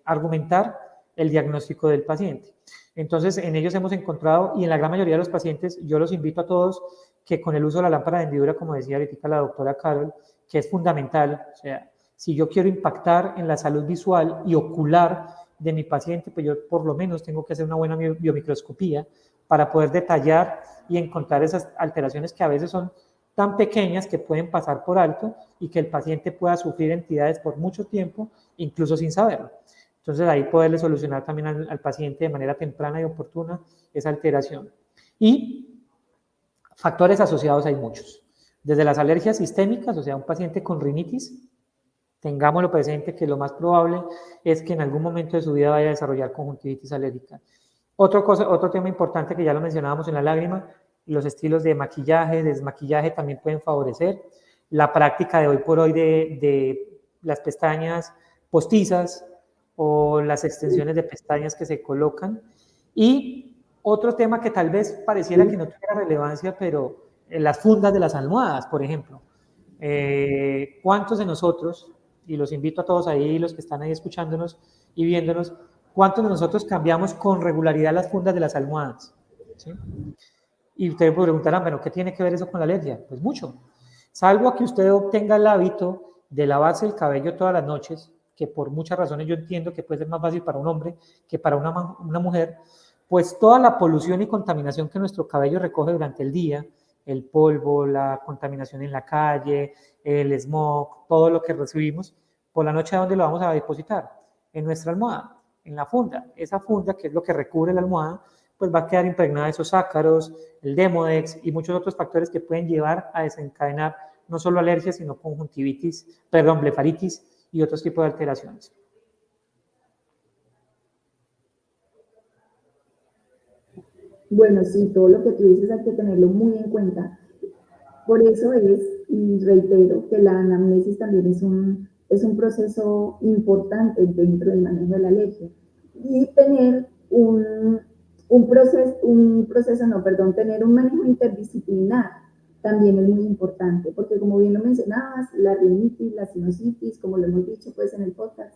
argumentar el diagnóstico del paciente. Entonces, en ellos hemos encontrado, y en la gran mayoría de los pacientes, yo los invito a todos que con el uso de la lámpara de hendidura, como decía ahorita la doctora Carol, que es fundamental, o sea, si yo quiero impactar en la salud visual y ocular de mi paciente, pues yo por lo menos tengo que hacer una buena biomicroscopía para poder detallar y encontrar esas alteraciones que a veces son tan pequeñas que pueden pasar por alto y que el paciente pueda sufrir entidades por mucho tiempo, incluso sin saberlo. Entonces ahí poderle solucionar también al paciente de manera temprana y oportuna esa alteración. Y factores asociados hay muchos. Desde las alergias sistémicas, o sea, un paciente con rinitis, tengámoslo presente que lo más probable es que en algún momento de su vida vaya a desarrollar conjuntivitis alérgica. Otro tema importante que ya lo mencionábamos en la lágrima, los estilos de maquillaje, desmaquillaje también pueden favorecer. La práctica de hoy por hoy de las pestañas postizas o las extensiones de pestañas que se colocan. Y otro tema que tal vez pareciera que no tuviera relevancia, pero las fundas de las almohadas, por ejemplo. ¿Cuántos de nosotros, y los invito a todos ahí, los que están ahí escuchándonos y viéndonos, cuántos de nosotros cambiamos con regularidad las fundas de las almohadas? ¿Sí? Y ustedes me preguntarán, bueno, ¿qué tiene que ver eso con la alergia? Pues mucho. Salvo a que usted obtenga el hábito de lavarse el cabello todas las noches, que por muchas razones yo entiendo que puede ser más fácil para un hombre que para una mujer, pues toda la polución y contaminación que nuestro cabello recoge durante el día, el polvo, la contaminación en la calle, el smog, todo lo que recibimos, por la noche ¿a dónde lo vamos a depositar? En nuestra almohada, en la funda. Esa funda, que es lo que recubre la almohada, pues va a quedar impregnada de esos ácaros, el Demodex y muchos otros factores que pueden llevar a desencadenar no solo alergias, sino blefaritis y otros tipos de alteraciones. Bueno, sí, todo lo que tú dices hay que tenerlo muy en cuenta. Por eso es, y reitero, que la anamnesis también es un proceso importante dentro del manejo de la alergia. Y tener tener un manejo interdisciplinar también es muy importante, porque como bien lo mencionabas, la rinitis, la sinusitis, como lo hemos dicho pues en el podcast,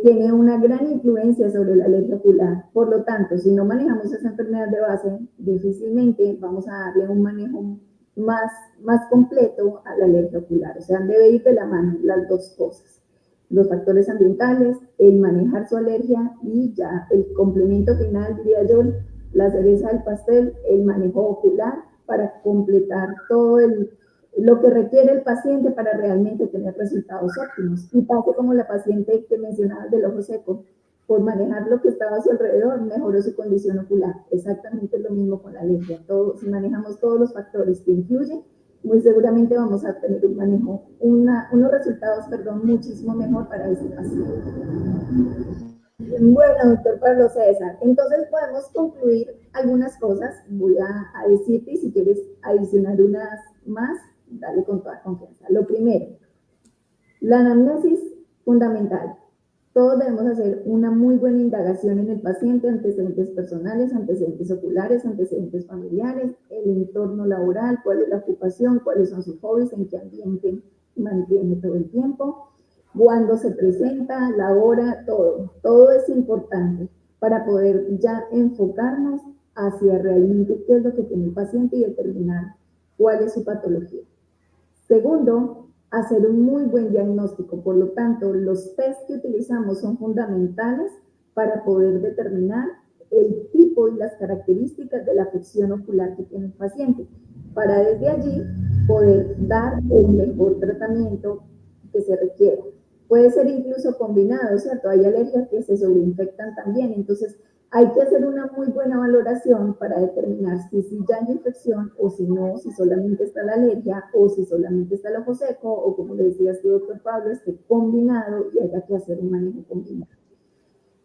tiene una gran influencia sobre la alergia ocular. Por lo tanto, si no manejamos esa enfermedad de base, difícilmente vamos a darle un manejo más completo a la alergia ocular. O sea, debe ir de la mano las dos cosas. Los factores ambientales, el manejar su alergia y ya el complemento final, diría yo, la cereza del pastel, el manejo ocular para completar todo lo que requiere el paciente para realmente tener resultados óptimos. Y pasa como la paciente que mencionabas del ojo seco, por manejar lo que estaba a su alrededor, mejoró su condición ocular. Exactamente lo mismo con la alergia. Si manejamos todos los factores que influyen, muy seguramente vamos a tener un manejo, unos resultados, muchísimo mejor para ese paciente. Bueno, doctor Pablo César, entonces podemos concluir algunas cosas. Voy a decirte, y si quieres adicionar unas más, darle con toda confianza. Lo primero, la anamnesis fundamental. Todos debemos hacer una muy buena indagación en el paciente, antecedentes personales, antecedentes oculares, antecedentes familiares, el entorno laboral, cuál es la ocupación, cuáles son sus hobbies, en qué ambiente mantiene todo el tiempo, cuándo se presenta, la hora, todo es importante para poder ya enfocarnos hacia realmente qué es lo que tiene el paciente y determinar cuál es su patología. Segundo, hacer un muy buen diagnóstico. Por lo tanto, los test que utilizamos son fundamentales para poder determinar el tipo y las características de la afección ocular que tiene el paciente, para desde allí poder dar el mejor tratamiento que se requiera. Puede ser incluso combinado, ¿cierto? Hay alergias que se sobreinfectan también, entonces hay que hacer una muy buena valoración para determinar si ya hay infección o si no, si solamente está la alergia o si solamente está el ojo seco o, como le decía su doctor Pablo, esté combinado y haya que hacer un manejo combinado.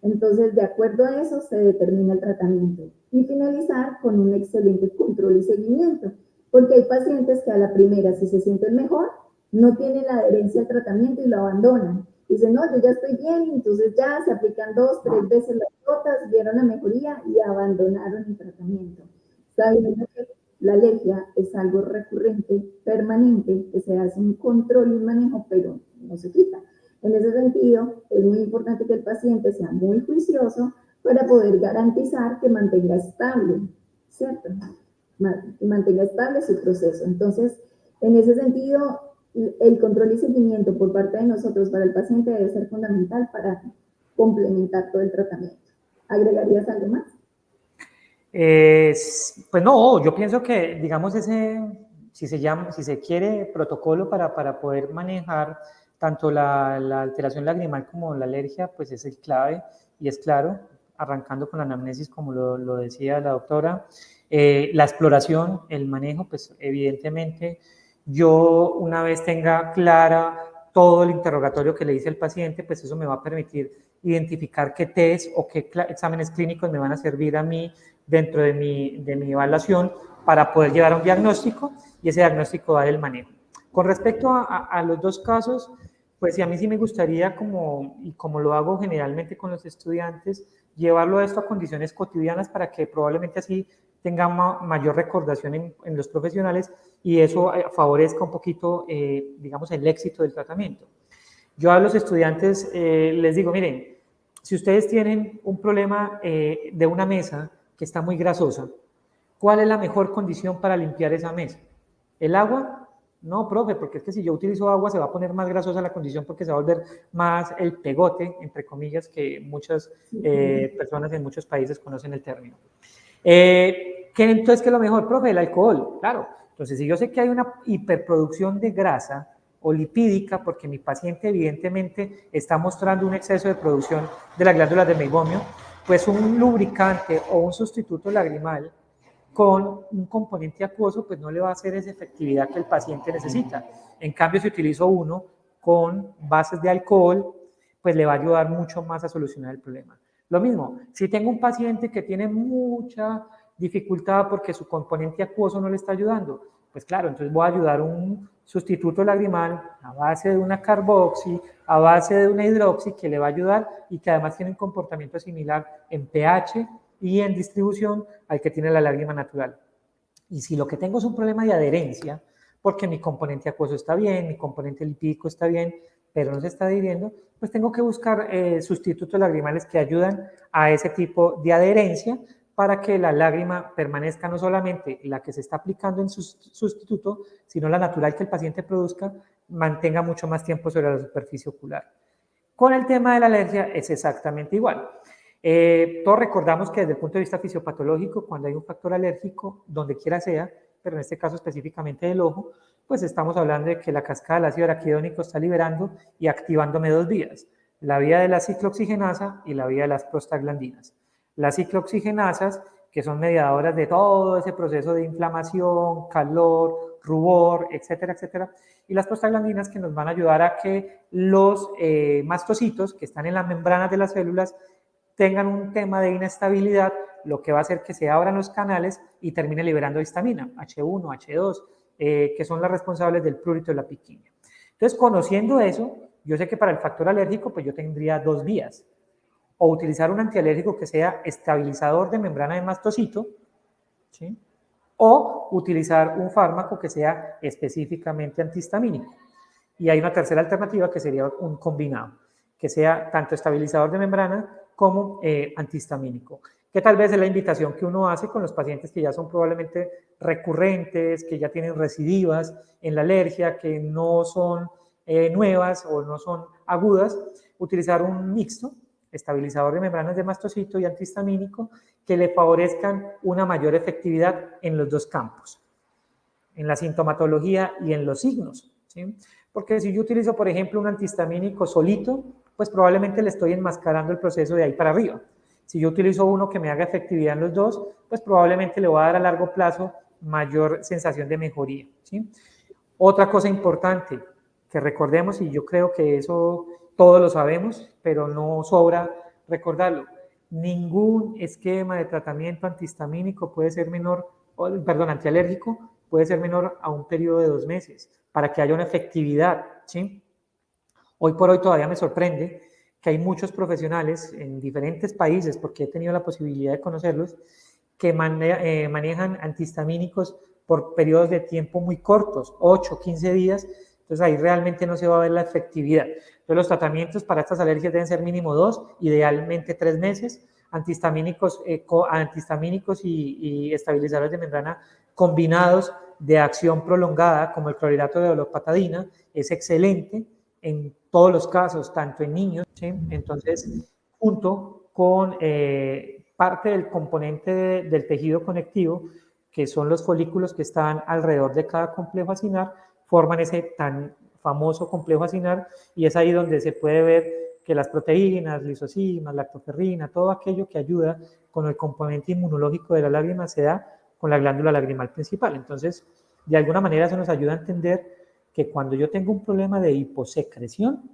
Entonces, de acuerdo a eso, se determina el tratamiento. Y finalizar con un excelente control y seguimiento, porque hay pacientes que a la primera, si se sienten mejor, no tienen la adherencia al tratamiento y lo abandonan. Dicen, no, yo ya estoy bien, entonces ya se aplican 2, 3 veces las gotas, vieron la mejoría y abandonaron el tratamiento. Sabiendo que la alergia es algo recurrente, permanente, que se hace un control y un manejo, pero no se quita. En ese sentido, es muy importante que el paciente sea muy juicioso para poder garantizar que mantenga estable, ¿cierto? Mantenga estable su proceso. Entonces, en ese sentido, el control y seguimiento por parte de nosotros para el paciente debe ser fundamental para complementar todo el tratamiento. ¿Agregarías algo más? Pues no, yo pienso que, digamos, si se quiere protocolo para poder manejar tanto la alteración lagrimal como la alergia, pues es el clave y es claro, arrancando con la anamnesis, como lo decía la doctora, la exploración, el manejo, pues evidentemente yo una vez tenga clara todo el interrogatorio que le hice al paciente, pues eso me va a permitir identificar qué test o qué exámenes clínicos me van a servir a mí dentro de mi evaluación para poder llevar a un diagnóstico y ese diagnóstico dar el manejo. Con respecto a los dos casos, pues sí, a mí sí me gustaría, y como lo hago generalmente con los estudiantes, llevarlo a esto a condiciones cotidianas para que probablemente así tenga mayor recordación en los profesionales y eso favorezca un poquito, digamos, el éxito del tratamiento. Yo a los estudiantes les digo, miren, si ustedes tienen un problema de una mesa que está muy grasosa, ¿cuál es la mejor condición para limpiar esa mesa? ¿El agua? No, profe, porque es que si yo utilizo agua se va a poner más grasosa la condición porque se va a volver más el pegote, entre comillas, que muchas personas en muchos países conocen el término. Entonces, ¿qué es lo mejor, profe? El alcohol, claro. Entonces, si yo sé que hay una hiperproducción de grasa o lipídica, porque mi paciente evidentemente está mostrando un exceso de producción de las glándulas de meibomio, pues un lubricante o un sustituto lagrimal con un componente acuoso, pues no le va a hacer esa efectividad que el paciente necesita. En cambio, si utilizo uno con bases de alcohol, pues le va a ayudar mucho más a solucionar el problema. Lo mismo, si tengo un paciente que tiene mucha dificultad porque su componente acuoso no le está ayudando, pues claro, entonces voy a ayudar un sustituto lagrimal a base de una carboxi, a base de una hidroxi que le va a ayudar y que además tiene un comportamiento similar en pH y en distribución al que tiene la lágrima natural. Y si lo que tengo es un problema de adherencia, porque mi componente acuoso está bien, mi componente lipídico está bien, pero no se está adhiriendo, pues tengo que buscar sustitutos lagrimales que ayudan a ese tipo de adherencia para que la lágrima permanezca no solamente la que se está aplicando en su sustituto, sino la natural que el paciente produzca, mantenga mucho más tiempo sobre la superficie ocular. Con el tema de la alergia es exactamente igual. Todos recordamos que desde el punto de vista fisiopatológico, cuando hay un factor alérgico, donde quiera sea, pero en este caso específicamente del ojo, pues estamos hablando de que la cascada del ácido araquidónico está liberando y activándome dos vías, la vía de la ciclooxigenasa y la vía de las prostaglandinas. Las ciclooxigenasas, que son mediadoras de todo ese proceso de inflamación, calor, rubor, etcétera, etcétera, y las prostaglandinas que nos van a ayudar a que los mastocitos que están en las membranas de las células tengan un tema de inestabilidad, lo que va a hacer que se abran los canales y termine liberando histamina, H1, H2, que son las responsables del prurito de la piquiña. Entonces, conociendo eso, yo sé que para el factor alérgico, pues yo tendría dos vías. O utilizar un antialérgico que sea estabilizador de membrana de mastocito, ¿sí? O utilizar un fármaco que sea específicamente antihistamínico. Y hay una tercera alternativa que sería un combinado, que sea tanto estabilizador de membrana como antihistamínico, que tal vez es la invitación que uno hace con los pacientes que ya son probablemente recurrentes, que ya tienen recidivas en la alergia, que no son nuevas o no son agudas, utilizar un mixto, estabilizador de membranas de mastocito y antihistamínico, que le favorezcan una mayor efectividad en los dos campos, en la sintomatología y en los signos, ¿sí? Porque si yo utilizo, por ejemplo, un antihistamínico solito, pues probablemente le estoy enmascarando el proceso de ahí para arriba. Si yo utilizo uno que me haga efectividad en los dos, pues probablemente le va a dar a largo plazo mayor sensación de mejoría, ¿sí? Otra cosa importante que recordemos, y yo creo que eso todos lo sabemos, pero no sobra recordarlo, ningún esquema de tratamiento antihistamínico puede ser menor, perdón, antialérgico, puede ser menor a un periodo de 2 meses para que haya una efectividad, ¿sí? Hoy por hoy todavía me sorprende que hay muchos profesionales en diferentes países, porque he tenido la posibilidad de conocerlos, que manejan antihistamínicos por periodos de tiempo muy cortos, 8, 15 días, entonces ahí realmente no se va a ver la efectividad. Entonces los tratamientos para estas alergias deben ser mínimo 2, idealmente 3 meses, antihistamínicos y estabilizadores de membrana combinados de acción prolongada, como el clorhidrato de olopatadina, es excelente en todos los casos, tanto en niños, ¿sí? Entonces, junto con parte del componente del tejido conectivo, que son los folículos que están alrededor de cada complejo acinar, forman ese tan famoso complejo acinar, y es ahí donde se puede ver que las proteínas, lisocimas, lactoferrina, todo aquello que ayuda con el componente inmunológico de la lágrima se da con la glándula lagrimal principal. Entonces, de alguna manera eso nos ayuda a entender que cuando yo tengo un problema de hiposecreción,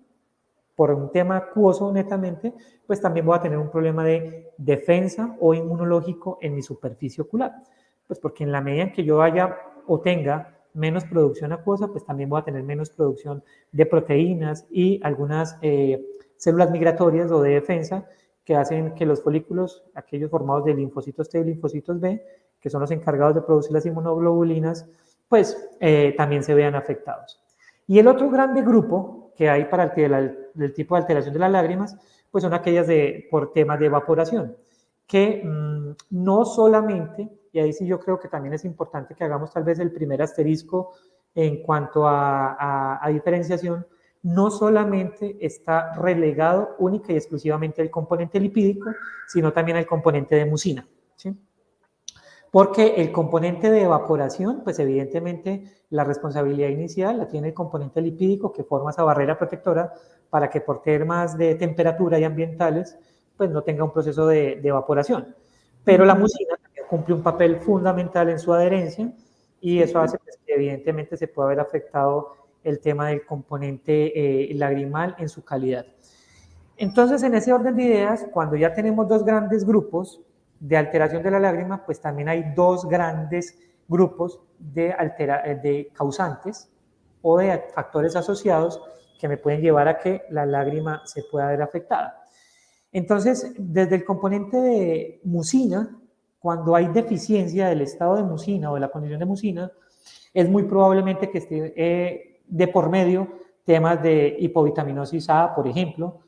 por un tema acuoso netamente, pues también voy a tener un problema de defensa o inmunológico en mi superficie ocular. Pues porque en la medida en que yo vaya o tenga menos producción acuosa, pues también voy a tener menos producción de proteínas y algunas células migratorias o de defensa que hacen que los folículos, aquellos formados de linfocitos T y linfocitos B, que son los encargados de producir las inmunoglobulinas, pues también se vean afectados. Y el otro grande grupo que hay para el tipo de alteración de las lágrimas, pues son aquellas por temas de evaporación, que no solamente, y ahí sí yo creo que también es importante que hagamos tal vez el primer asterisco en cuanto a diferenciación, no solamente está relegado única y exclusivamente al componente lipídico, sino también al componente de mucina, ¿sí? Porque el componente de evaporación, pues evidentemente la responsabilidad inicial la tiene el componente lipídico que forma esa barrera protectora para que por temas de temperatura y ambientales, pues no tenga un proceso de evaporación. Pero la mucina también cumple un papel fundamental en su adherencia y eso hace pues, que evidentemente se pueda haber afectado el tema del componente lagrimal en su calidad. Entonces, en ese orden de ideas, cuando ya tenemos dos grandes grupos de alteración de la lágrima, pues también hay dos grandes grupos de causantes o de factores asociados que me pueden llevar a que la lágrima se pueda ver afectada. Entonces, desde el componente de mucina, cuando hay deficiencia del estado de mucina o de la condición de mucina, es muy probablemente que esté de por medio temas de hipovitaminosis A, por ejemplo,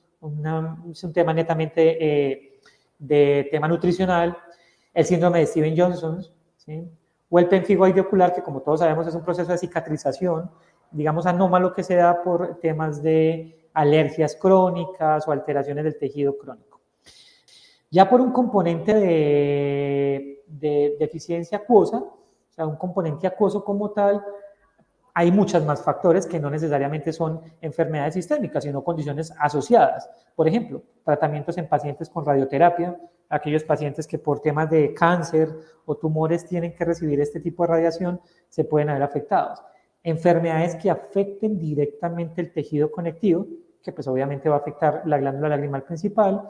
es un tema netamente de tema nutricional, el síndrome de Steven-Johnson, ¿sí? O el pemfigoide ocular, que como todos sabemos es un proceso de cicatrización, digamos anómalo que se da por temas de alergias crónicas o alteraciones del tejido crónico. Ya por un componente de deficiencia acuosa, o sea, un componente acuoso como tal, hay muchos más factores que no necesariamente son enfermedades sistémicas, sino condiciones asociadas. Por ejemplo, tratamientos en pacientes con radioterapia, aquellos pacientes que por temas de cáncer o tumores tienen que recibir este tipo de radiación, se pueden ver afectados. Enfermedades que afecten directamente el tejido conectivo, que pues obviamente va a afectar la glándula lagrimal principal,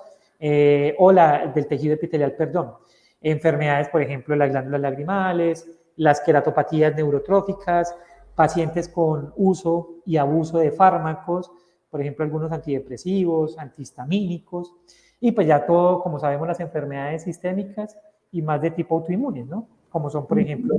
o del tejido epitelial, perdón. Enfermedades, por ejemplo, de las glándulas lagrimales, las queratopatías neurotróficas, pacientes con uso y abuso de fármacos, por ejemplo, algunos antidepresivos, antihistamínicos, y pues ya todo, como sabemos, las enfermedades sistémicas y más de tipo autoinmunes, ¿no? Como son, por ejemplo,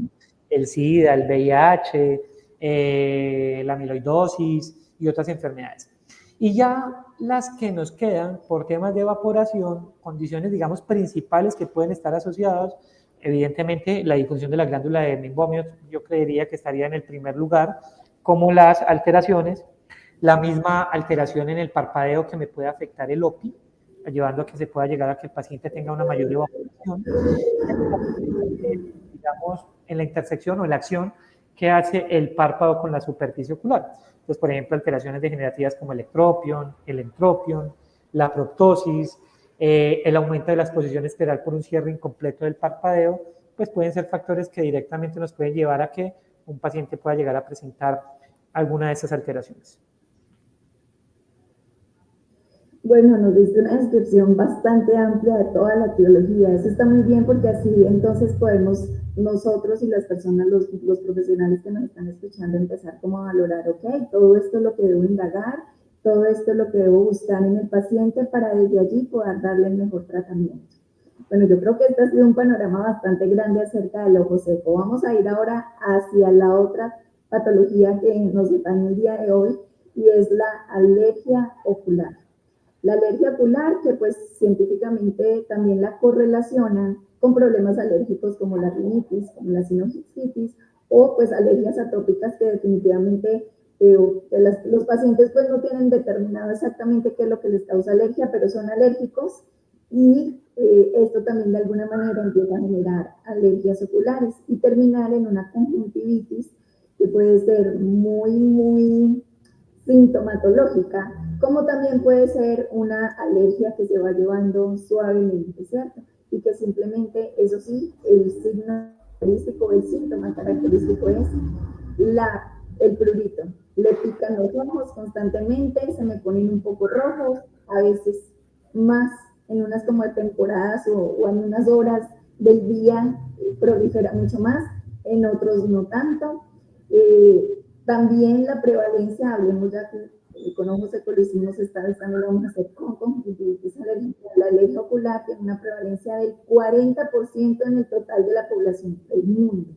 el SIDA, el VIH, la amiloidosis y otras enfermedades. Y ya las que nos quedan por temas de evaporación, condiciones, digamos, principales que pueden estar asociadas, evidentemente la disfunción de la glándula de Meibomian, yo creería que estaría en el primer lugar, como las alteraciones, la misma alteración en el parpadeo que me puede afectar el OPI, llevando a que se pueda llegar a que el paciente tenga una mayor evaporación, digamos, en la intersección o en la acción que hace el párpado con la superficie ocular. Entonces, por ejemplo, alteraciones degenerativas como el ectropion, el entropion, la proptosis, el aumento de la exposición escleral por un cierre incompleto del parpadeo, pues pueden ser factores que directamente nos pueden llevar a que un paciente pueda llegar a presentar alguna de esas alteraciones. Bueno, nos diste una descripción bastante amplia de toda la etiología. Eso está muy bien porque así entonces podemos nosotros y las personas, los profesionales que nos están escuchando, empezar como a valorar, ok, todo esto es lo que debo indagar, todo esto es lo que debo buscar en el paciente para desde allí poder darle el mejor tratamiento. Bueno, yo creo que este ha sido un panorama bastante grande acerca del ojo seco. Vamos a ir ahora hacia la otra patología que nos atañe el día de hoy y es la alergia ocular. La alergia ocular, que pues científicamente también la correlacionan con problemas alérgicos como la rinitis, como la sinusitis, o pues alergias atópicas que definitivamente los pacientes pues no tienen determinado exactamente qué es lo que les causa alergia, pero son alérgicos y esto también de alguna manera empieza a generar alergias oculares y terminar en una conjuntivitis que puede ser muy sintomatológica, como también puede ser una alergia que se va llevando suavemente, ¿cierto? Y que simplemente, eso sí, el signo característico, el síntoma característico es el prurito. Le pican los ojos constantemente, se me ponen un poco rojos, a veces más en unas como temporadas o en unas horas del día prolifera mucho más, en otros no tanto. También la prevalencia, hablemos ya que con ojo seco lo hicimos esta vez, también lo vamos a hacer con conjuntivitis alérgica. La alergia ocular tiene una prevalencia del 40% en el total de la población del mundo.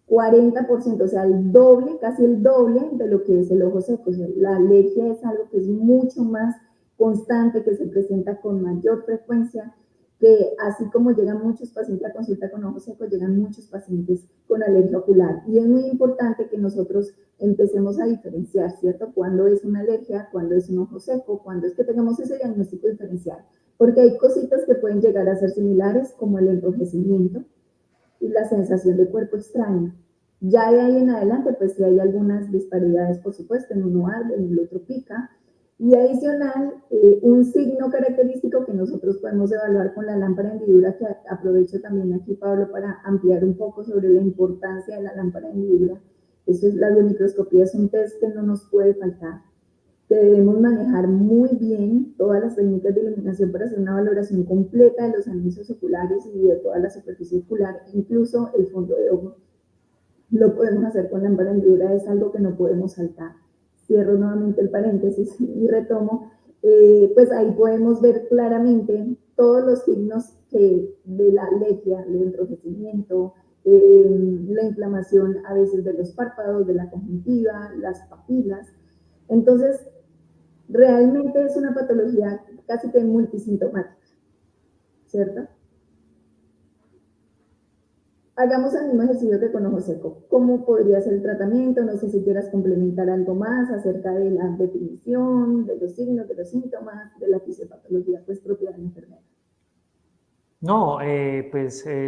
40%, o sea, el doble, casi el doble de lo que es el ojo seco. O sea, la alergia es algo que es mucho más constante, que se presenta con mayor frecuencia, que así como llegan muchos pacientes a consulta con ojo seco, llegan muchos pacientes con alergia ocular. Y es muy importante que nosotros empecemos a diferenciar, ¿cierto? Cuándo es una alergia, cuándo es un ojo seco, cuándo es que tengamos ese diagnóstico diferencial. Porque hay cositas que pueden llegar a ser similares, como el enrojecimiento y la sensación de cuerpo extraño. Ya de ahí en adelante, pues sí hay algunas disparidades, por supuesto, en uno arde, en el otro pica. Y adicional, un signo característico que nosotros podemos evaluar con la lámpara de hendidura, que aprovecho también aquí, Pablo, para ampliar un poco sobre la importancia de la lámpara de hendidura. Eso es la biomicroscopía, es un test que no nos puede faltar, que debemos manejar muy bien todas las técnicas de iluminación para hacer una valoración completa de los anillos oculares y de toda la superficie ocular, incluso el fondo de ojo. Lo podemos hacer con lámpara de hendidura, es algo que no podemos saltar. Cierro nuevamente el paréntesis y retomo. Pues ahí podemos ver claramente todos los signos de la alergia, el enrojecimiento, la inflamación a veces de los párpados, de la conjuntiva, las papilas. Entonces, realmente es una patología casi que multisintomática, ¿cierto? Hagamos el mismo ejercicio que con ojo seco. ¿Cómo podría ser el tratamiento? No sé si quieras complementar algo más acerca de la definición, de los signos, de los síntomas, de la fisiopatología pues, propia de la enfermedad. No,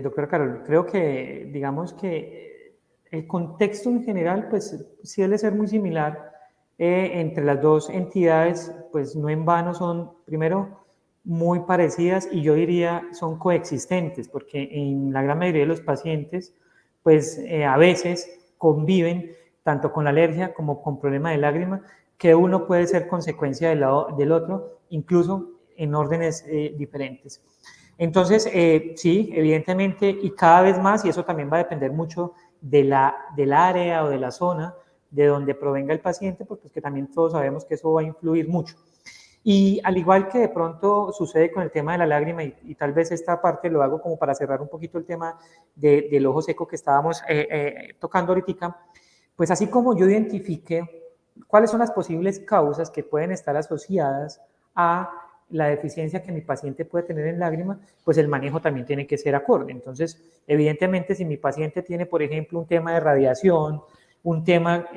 doctora Carol, creo que, digamos que el contexto en general, pues sí debe ser muy similar entre las dos entidades, pues no en vano son, primero, muy parecidas y yo diría son coexistentes, porque en la gran mayoría de los pacientes, pues a veces conviven tanto con la alergia como con problema de lágrima, que uno puede ser consecuencia del otro, incluso en órdenes diferentes. Entonces, sí, evidentemente, y cada vez más, y eso también va a depender mucho del área o de la zona de donde provenga el paciente, porque es que también todos sabemos que eso va a influir mucho. Y al igual que de pronto sucede con el tema de la lágrima, y tal vez esta parte lo hago como para cerrar un poquito el tema del ojo seco que estábamos tocando ahorita, pues así como yo identifique cuáles son las posibles causas que pueden estar asociadas a la deficiencia que mi paciente puede tener en lágrima, pues el manejo también tiene que ser acorde. Entonces, evidentemente, si mi paciente tiene, por ejemplo, un tema de radiación, un tema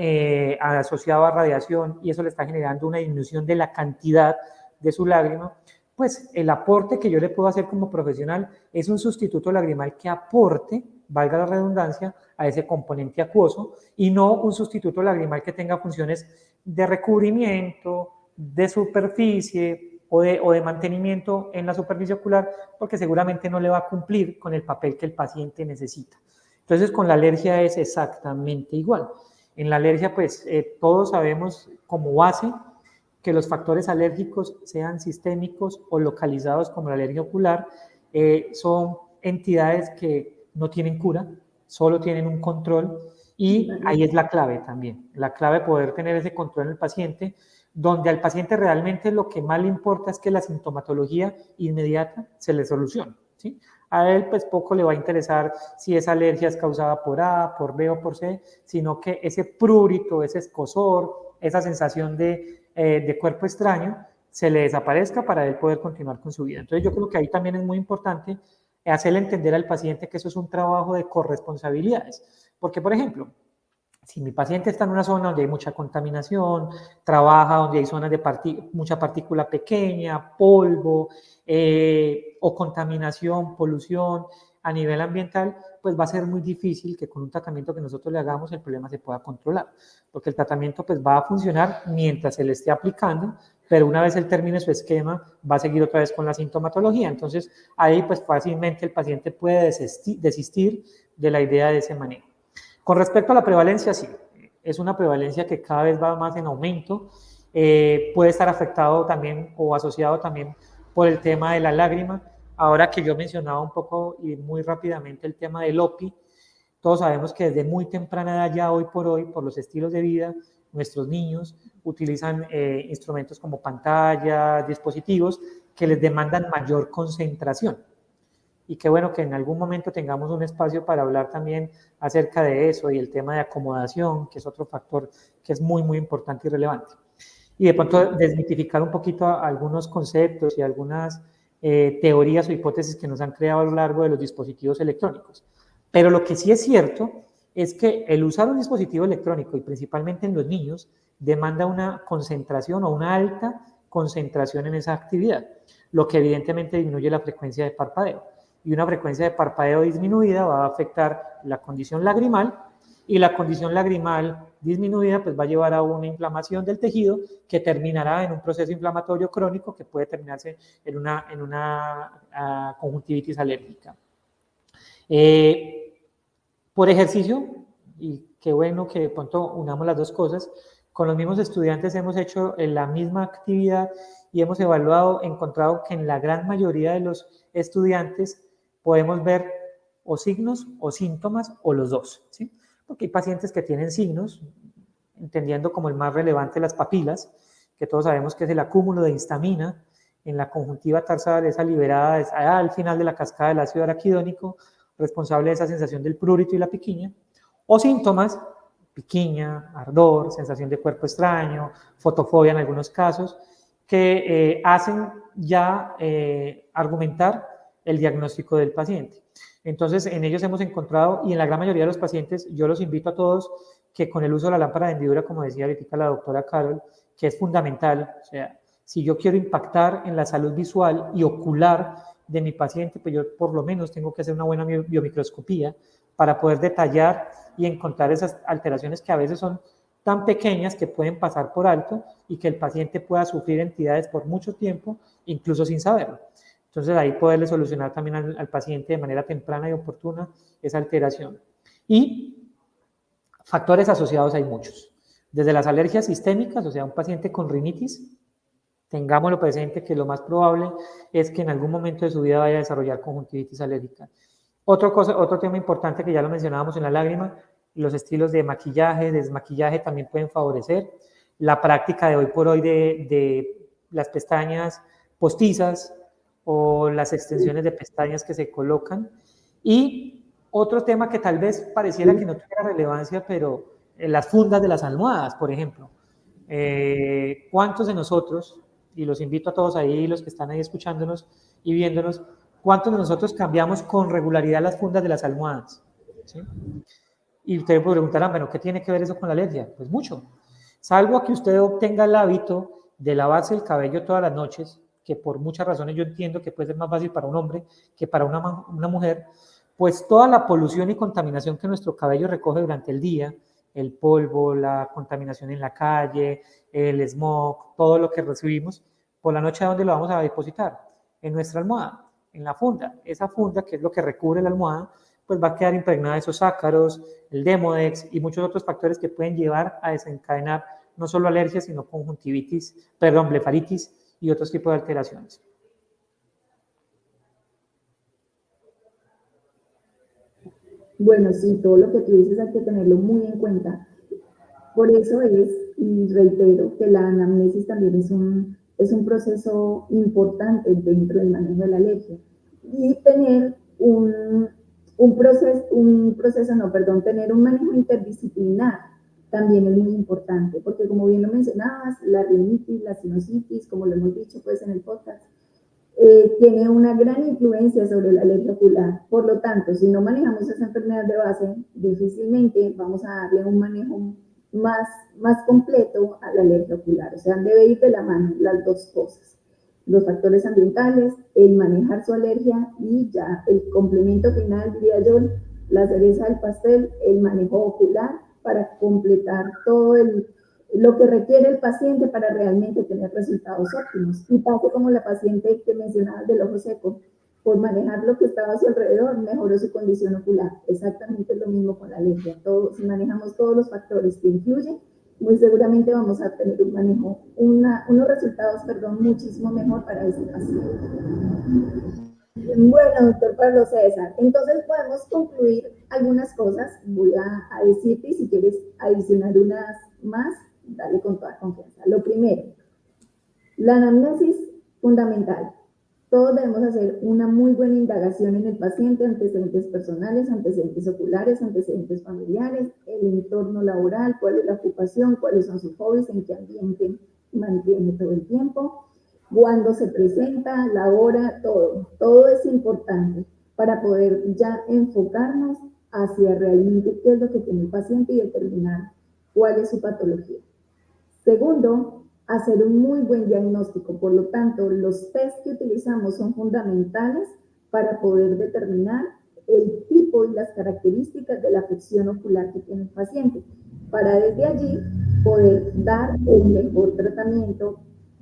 asociado a radiación y eso le está generando una disminución de la cantidad de su lágrima, pues el aporte que yo le puedo hacer como profesional es un sustituto lagrimal que aporte, valga la redundancia, a ese componente acuoso y no un sustituto lagrimal que tenga funciones de recubrimiento, de superficie o de mantenimiento en la superficie ocular, porque seguramente no le va a cumplir con el papel que el paciente necesita. Entonces, con la alergia es exactamente igual. En la alergia, pues todos sabemos como base que los factores alérgicos, sean sistémicos o localizados como la alergia ocular, son entidades que no tienen cura, solo tienen un control y ahí es la clave también, la clave de poder tener ese control en el paciente, donde al paciente realmente lo que más le importa es que la sintomatología inmediata se le solucione, ¿sí? A él pues poco le va a interesar si esa alergia es causada por A, por B o por C, sino que ese prurito, ese escozor, esa sensación de cuerpo extraño, se le desaparezca para él poder continuar con su vida. Entonces yo creo que ahí también es muy importante hacerle entender al paciente que eso es un trabajo de corresponsabilidades. Porque, por ejemplo, si mi paciente está en una zona donde hay mucha contaminación, trabaja donde hay zonas de mucha partícula pequeña, polvo o contaminación, polución a nivel ambiental, pues va a ser muy difícil que con un tratamiento que nosotros le hagamos el problema se pueda controlar, porque el tratamiento pues va a funcionar mientras se le esté aplicando, pero una vez él termine su esquema, va a seguir otra vez con la sintomatología. Entonces, ahí pues fácilmente el paciente puede desistir de la idea de ese manejo. Con respecto a la prevalencia, sí, es una prevalencia que cada vez va más en aumento, puede estar afectado también o asociado también por el tema de la lágrima. Ahora que yo mencionaba un poco y muy rápidamente el tema del OPI, todos sabemos que desde muy temprana edad ya hoy, por los estilos de vida, nuestros niños utilizan instrumentos como pantallas, dispositivos que les demandan mayor concentración. Y qué bueno que en algún momento tengamos un espacio para hablar también acerca de eso y el tema de acomodación, que es otro factor que es muy, muy importante y relevante. Y de pronto desmitificar un poquito algunos conceptos y algunas teorías o hipótesis que nos han creado a lo largo de los dispositivos electrónicos. Pero lo que sí es cierto es que el usar un dispositivo electrónico, y principalmente en los niños, demanda una concentración o una alta concentración en esa actividad, lo que evidentemente disminuye la frecuencia de parpadeo. Y una frecuencia de parpadeo disminuida va a afectar la condición lagrimal, y la condición lagrimal disminuida pues va a llevar a una inflamación del tejido que terminará en un proceso inflamatorio crónico que puede terminarse en una conjuntivitis alérgica. Por ejercicio, y qué bueno que de pronto unamos las dos cosas, con los mismos estudiantes hemos hecho la misma actividad y hemos encontrado que en la gran mayoría de los estudiantes podemos ver o signos o síntomas o los dos, ¿sí? Porque hay pacientes que tienen signos, entendiendo como el más relevante las papilas, que todos sabemos que es el acúmulo de histamina en la conjuntiva tarsal, esa liberada al final de la cascada del ácido araquidónico, responsable de esa sensación del prurito y la piquiña, o síntomas, piquiña, ardor, sensación de cuerpo extraño, fotofobia en algunos casos, que hacen ya argumentar el diagnóstico del paciente. Entonces, en ellos hemos encontrado, y en la gran mayoría de los pacientes, yo los invito a todos que con el uso de la lámpara de hendidura, como decía ahorita la doctora Carol, que es fundamental, o sea, si yo quiero impactar en la salud visual y ocular de mi paciente, pues yo por lo menos tengo que hacer una buena biomicroscopía para poder detallar y encontrar esas alteraciones que a veces son tan pequeñas que pueden pasar por alto y que el paciente pueda sufrir entidades por mucho tiempo, incluso sin saberlo. Entonces ahí poderle solucionar también al paciente de manera temprana y oportuna esa alteración. Y factores asociados hay muchos. Desde las alergias sistémicas, o sea, un paciente con rinitis, tengámoslo presente que lo más probable es que en algún momento de su vida vaya a desarrollar conjuntivitis alérgica. Otro tema importante que ya lo mencionábamos en la lágrima, los estilos de maquillaje, desmaquillaje también pueden favorecer. La práctica de hoy por hoy de las pestañas postizas o las extensiones de pestañas que se colocan. Y otro tema que tal vez pareciera que no tuviera relevancia, pero las fundas de las almohadas, por ejemplo. ¿Cuántos de nosotros, y los invito a todos ahí, los que están ahí escuchándonos y viéndonos, cuántos de nosotros cambiamos con regularidad las fundas de las almohadas? ¿Sí? Y ustedes preguntarán, bueno, ¿qué tiene que ver eso con la alergia? Pues mucho. Salvo que usted obtenga el hábito de lavarse el cabello todas las noches, que por muchas razones yo entiendo que puede ser más fácil para un hombre que para una mujer, pues toda la polución y contaminación que nuestro cabello recoge durante el día, el polvo, la contaminación en la calle, el smog, todo lo que recibimos, por la noche ¿a dónde lo vamos a depositar? En nuestra almohada, en la funda. Esa funda, que es lo que recubre la almohada, pues va a quedar impregnada de esos ácaros, el Demodex y muchos otros factores que pueden llevar a desencadenar no solo alergias, sino conjuntivitis, perdón, blefaritis y otros tipos de alteraciones. Bueno, sí, todo lo que tú dices hay que tenerlo muy en cuenta. Por eso es, y reitero, que la anamnesis también es un proceso importante dentro del manejo de la alergia. Y tener tener un manejo interdisciplinar también es muy importante, porque como bien lo mencionabas, la rinitis, la sinusitis, como lo hemos dicho pues en el podcast, tiene una gran influencia sobre la alergia ocular. Por lo tanto, si no manejamos esa enfermedad de base, difícilmente vamos a darle un manejo más completo a la alergia ocular. O sea, debe ir de la mano las dos cosas. Los factores ambientales, el manejar su alergia y ya el complemento final, diría yo, la cereza del pastel, el manejo ocular para completar todo lo que requiere el paciente para realmente tener resultados óptimos. Y pase como la paciente que mencionaba del ojo seco, por manejar lo que estaba a su alrededor, mejoró su condición ocular. Exactamente lo mismo con la alergia. Si manejamos todos los factores que influyen, muy seguramente vamos a tener un manejo, unos resultados, muchísimo mejor para ese paciente. Bueno, doctor Pablo César, entonces podemos concluir algunas cosas. Voy a decirte y si quieres adicionar unas más, dale con toda confianza. Lo primero, la anamnesis fundamental. Todos debemos hacer una muy buena indagación en el paciente, antecedentes personales, antecedentes oculares, antecedentes familiares, el entorno laboral, cuál es la ocupación, cuáles son sus hobbies, en qué ambiente mantiene todo el tiempo, cuándo se presenta, la hora, todo es importante para poder ya enfocarnos hacia realmente qué es lo que tiene el paciente y determinar cuál es su patología. Segundo, hacer un muy buen diagnóstico. Por lo tanto, los test que utilizamos son fundamentales para poder determinar el tipo y las características de la afección ocular que tiene el paciente, para desde allí poder dar el mejor tratamiento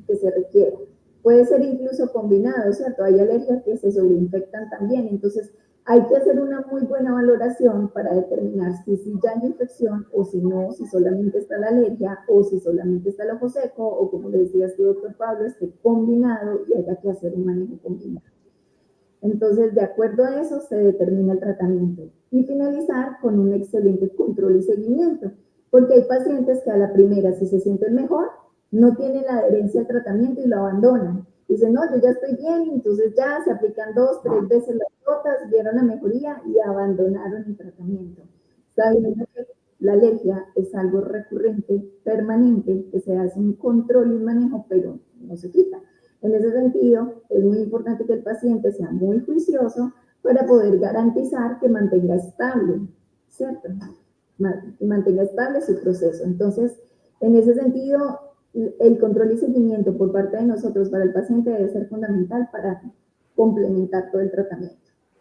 que se requiera. Puede ser incluso combinado, ¿cierto? Hay alergias que se sobreinfectan también, entonces hay que hacer una muy buena valoración para determinar si ya hay infección o si no, si solamente está la alergia o si solamente está el ojo seco o como le decías tú, doctor Pablo, esté combinado y haya que hacer un manejo combinado. Entonces, de acuerdo a eso, se determina el tratamiento. Y finalizar con un excelente control y seguimiento, porque hay pacientes que a la primera, si se sienten mejor, no tienen la adherencia al tratamiento y lo abandonan. Dicen, no, yo ya estoy bien, entonces ya se aplican 2, 3 veces las gotas, vieron la mejoría y abandonaron el tratamiento. Sabiendo que la alergia es algo recurrente, permanente, que se hace un control y un manejo, pero no se quita. En ese sentido, es muy importante que el paciente sea muy juicioso para poder garantizar que mantenga estable, ¿cierto? Mantenga estable su proceso. Entonces, en ese sentido, el control y seguimiento por parte de nosotros para el paciente debe ser fundamental para complementar todo el tratamiento.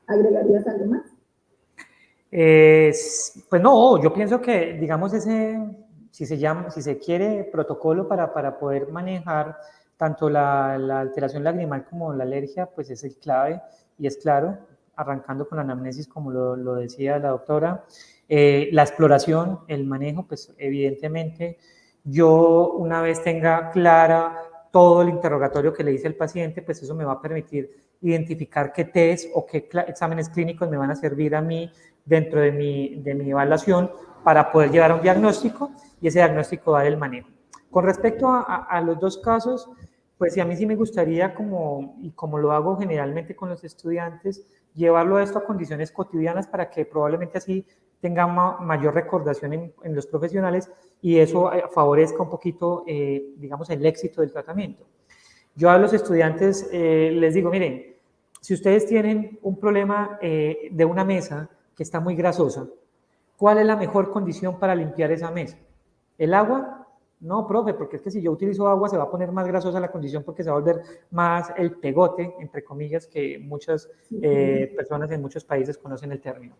¿Agregarías algo más? Pues no, yo pienso que, digamos, si se quiere protocolo para poder manejar tanto la alteración lagrimal como la alergia, pues es el clave y es claro, arrancando con la anamnesis, como lo decía la doctora. La exploración, el manejo, pues evidentemente, yo una vez tenga clara todo el interrogatorio que le hice al paciente, pues eso me va a permitir identificar qué test o qué exámenes clínicos me van a servir a mí dentro de mi evaluación para poder llevar a un diagnóstico y ese diagnóstico dar el manejo. Con respecto a los dos casos, pues sí, a mí sí me gustaría, como lo hago generalmente con los estudiantes, llevarlo esto a condiciones cotidianas para que probablemente así tenga mayor recordación en los profesionales y eso favorezca un poquito, digamos, el éxito del tratamiento. Yo a los estudiantes les digo, miren, si ustedes tienen un problema de una mesa que está muy grasosa, ¿cuál es la mejor condición para limpiar esa mesa? ¿El agua? No, profe, porque es que si yo utilizo agua se va a poner más grasosa la condición porque se va a volver más el pegote, entre comillas, que muchas personas en muchos países conocen el término.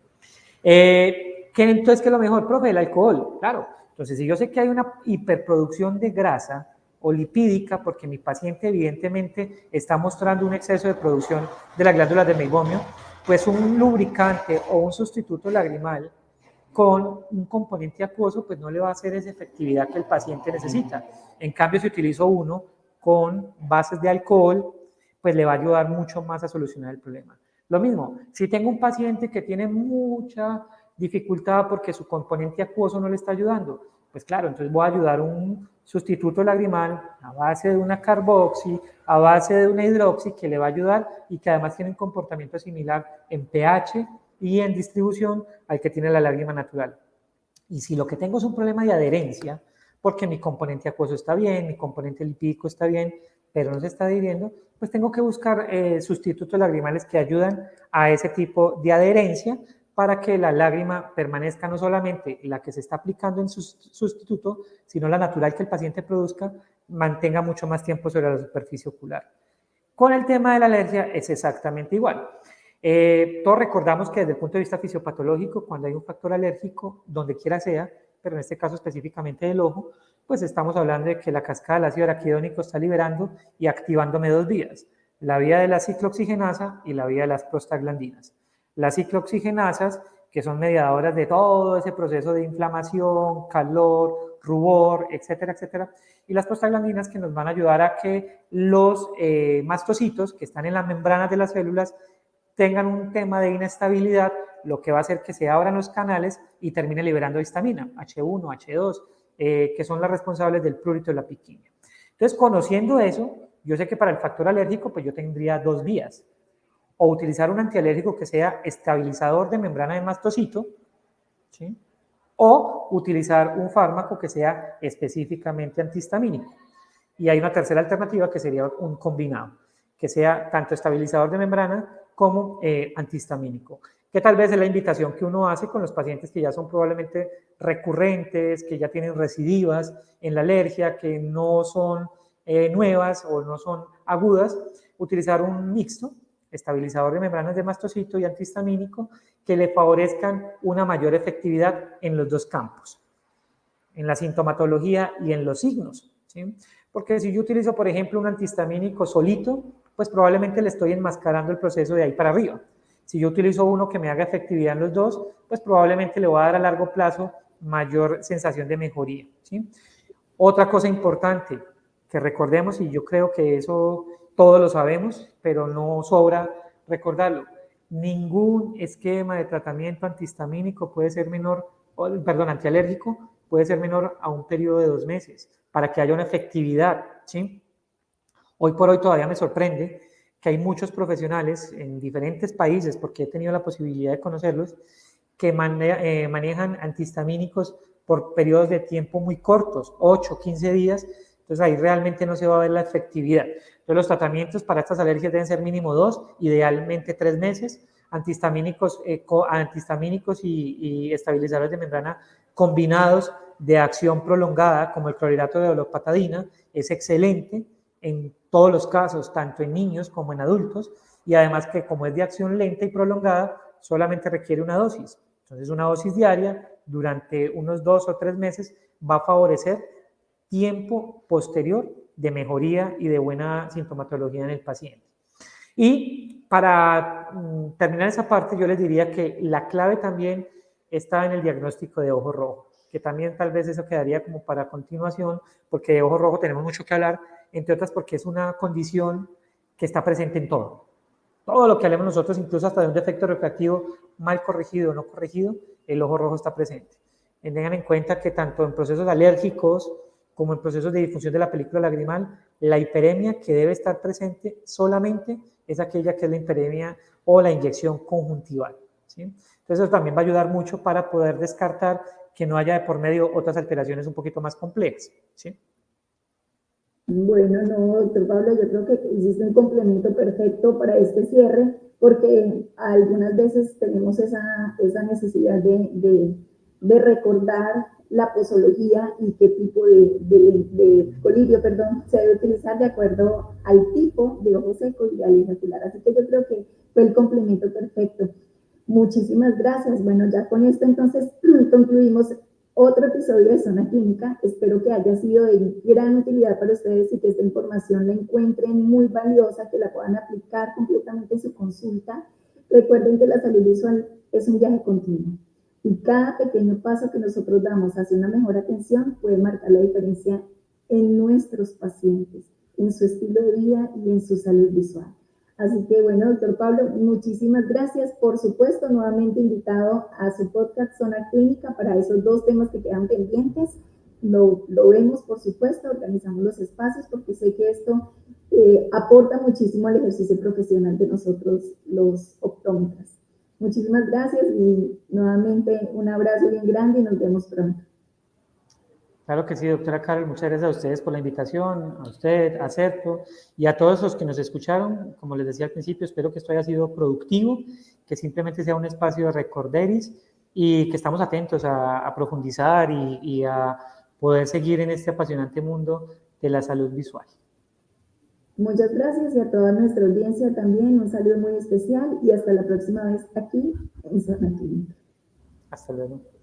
Entonces, ¿qué es lo mejor, profe? El alcohol, claro. Entonces, si yo sé que hay una hiperproducción de grasa o lipídica, porque mi paciente evidentemente está mostrando un exceso de producción de las glándulas de meibomio, pues un lubricante o un sustituto lagrimal con un componente acuoso, pues no le va a hacer esa efectividad que el paciente necesita. En cambio, si utilizo uno con bases de alcohol, pues le va a ayudar mucho más a solucionar el problema. Lo mismo, si tengo un paciente que tiene mucha dificultad porque su componente acuoso no le está ayudando, pues claro, entonces voy a ayudar un sustituto lagrimal a base de una carboxi, a base de una hidroxi que le va a ayudar y que además tiene un comportamiento similar en pH y en distribución al que tiene la lágrima natural. Y si lo que tengo es un problema de adherencia, porque mi componente acuoso está bien, mi componente lipídico está bien, pero no se está adhiriendo, pues tengo que buscar sustitutos lagrimales que ayudan a ese tipo de adherencia para que la lágrima permanezca no solamente la que se está aplicando en su sustituto, sino la natural que el paciente produzca, mantenga mucho más tiempo sobre la superficie ocular. Con el tema de la alergia es exactamente igual. Todos recordamos que desde el punto de vista fisiopatológico, cuando hay un factor alérgico, donde quiera sea, pero en este caso específicamente del ojo, pues estamos hablando de que la cascada del ácido araquidónico está liberando y activándome dos vías, la vía de la ciclooxigenasa y la vía de las prostaglandinas. Las ciclooxigenasas, que son mediadoras de todo ese proceso de inflamación, calor, rubor, etcétera, etcétera, y las prostaglandinas que nos van a ayudar a que los mastocitos que están en las membranas de las células tengan un tema de inestabilidad, lo que va a hacer que se abran los canales y termine liberando histamina, H1, H2, que son las responsables del prurito de la piquiña. Entonces, conociendo eso, yo sé que para el factor alérgico, pues yo tendría dos vías. O utilizar un antialérgico que sea estabilizador de membrana de mastocito, ¿sí? O utilizar un fármaco que sea específicamente antihistamínico. Y hay una tercera alternativa que sería un combinado, que sea tanto estabilizador de membrana como antihistamínico, que tal vez es la invitación que uno hace con los pacientes que ya son probablemente recurrentes, que ya tienen recidivas en la alergia, que no son nuevas o no son agudas, utilizar un mixto, estabilizador de membranas de mastocito y antihistamínico, que le favorezcan una mayor efectividad en los dos campos, en la sintomatología y en los signos, ¿sí? Porque si yo utilizo, por ejemplo, un antihistamínico solito, pues probablemente le estoy enmascarando el proceso de ahí para arriba. Si yo utilizo uno que me haga efectividad en los dos, pues probablemente le voy a dar a largo plazo mayor sensación de mejoría, ¿sí? Otra cosa importante que recordemos, y yo creo que eso todos lo sabemos, pero no sobra recordarlo, ningún esquema de tratamiento antihistamínico puede ser menor, perdón, antialérgico, puede ser menor a un periodo de 2 meses para que haya una efectividad, ¿sí? Hoy por hoy todavía me sorprende que hay muchos profesionales en diferentes países, porque he tenido la posibilidad de conocerlos, que manejan antihistamínicos por periodos de tiempo muy cortos, 8, 15 días, entonces ahí realmente no se va a ver la efectividad. Entonces los tratamientos para estas alergias deben ser mínimo 2, idealmente 3 meses, antihistamínicos y estabilizadores de membrana combinados de acción prolongada, como el clorhidrato de dolopatadina, es excelente en todos los casos, tanto en niños como en adultos, y además que como es de acción lenta y prolongada, solamente requiere una dosis. Entonces una dosis diaria durante unos 2 o 3 meses va a favorecer tiempo posterior de mejoría y de buena sintomatología en el paciente. Y para terminar esa parte, yo les diría que la clave también está en el diagnóstico de ojo rojo, que también tal vez eso quedaría como para continuación, porque de ojo rojo tenemos mucho que hablar entre otras porque es una condición que está presente en todo. Todo lo que hablemos nosotros, incluso hasta de un defecto refractivo mal corregido o no corregido, el ojo rojo está presente. Tengan en cuenta que tanto en procesos alérgicos como en procesos de disfunción de la película lagrimal, la hiperemia que debe estar presente solamente es aquella que es la hiperemia o la inyección conjuntival, ¿sí? Entonces eso también va a ayudar mucho para poder descartar que no haya de por medio otras alteraciones un poquito más complejas, ¿sí? Bueno, no, doctor Pablo, yo creo que hiciste un complemento perfecto para este cierre, porque algunas veces tenemos esa necesidad de recordar la posología y qué tipo de colirio, perdón, se debe utilizar de acuerdo al tipo de ojo seco y al irregular. Así que yo creo que fue el complemento perfecto. Muchísimas gracias. Bueno, ya con esto entonces concluimos otro episodio de Zona Clínica. Espero que haya sido de gran utilidad para ustedes y que esta información la encuentren muy valiosa, que la puedan aplicar completamente en su consulta. Recuerden que la salud visual es un viaje continuo y cada pequeño paso que nosotros damos hacia una mejor atención puede marcar la diferencia en nuestros pacientes, en su estilo de vida y en su salud visual. Así que bueno, doctor Pablo, muchísimas gracias. Por supuesto, nuevamente invitado a su podcast Zona Clínica para esos dos temas que quedan pendientes. Lo vemos, por supuesto, organizamos los espacios porque sé que esto aporta muchísimo al ejercicio profesional de nosotros, los optómetras. Muchísimas gracias y nuevamente un abrazo bien grande y nos vemos pronto. Claro que sí, doctora Carol, muchas gracias a ustedes por la invitación, a usted, a Certo y a todos los que nos escucharon. Como les decía al principio, espero que esto haya sido productivo, que simplemente sea un espacio de recorderis y que estamos atentos a profundizar y a poder seguir en este apasionante mundo de la salud visual. Muchas gracias y a toda nuestra audiencia también un saludo muy especial y hasta la próxima vez aquí en Zona Clínica. Hasta luego.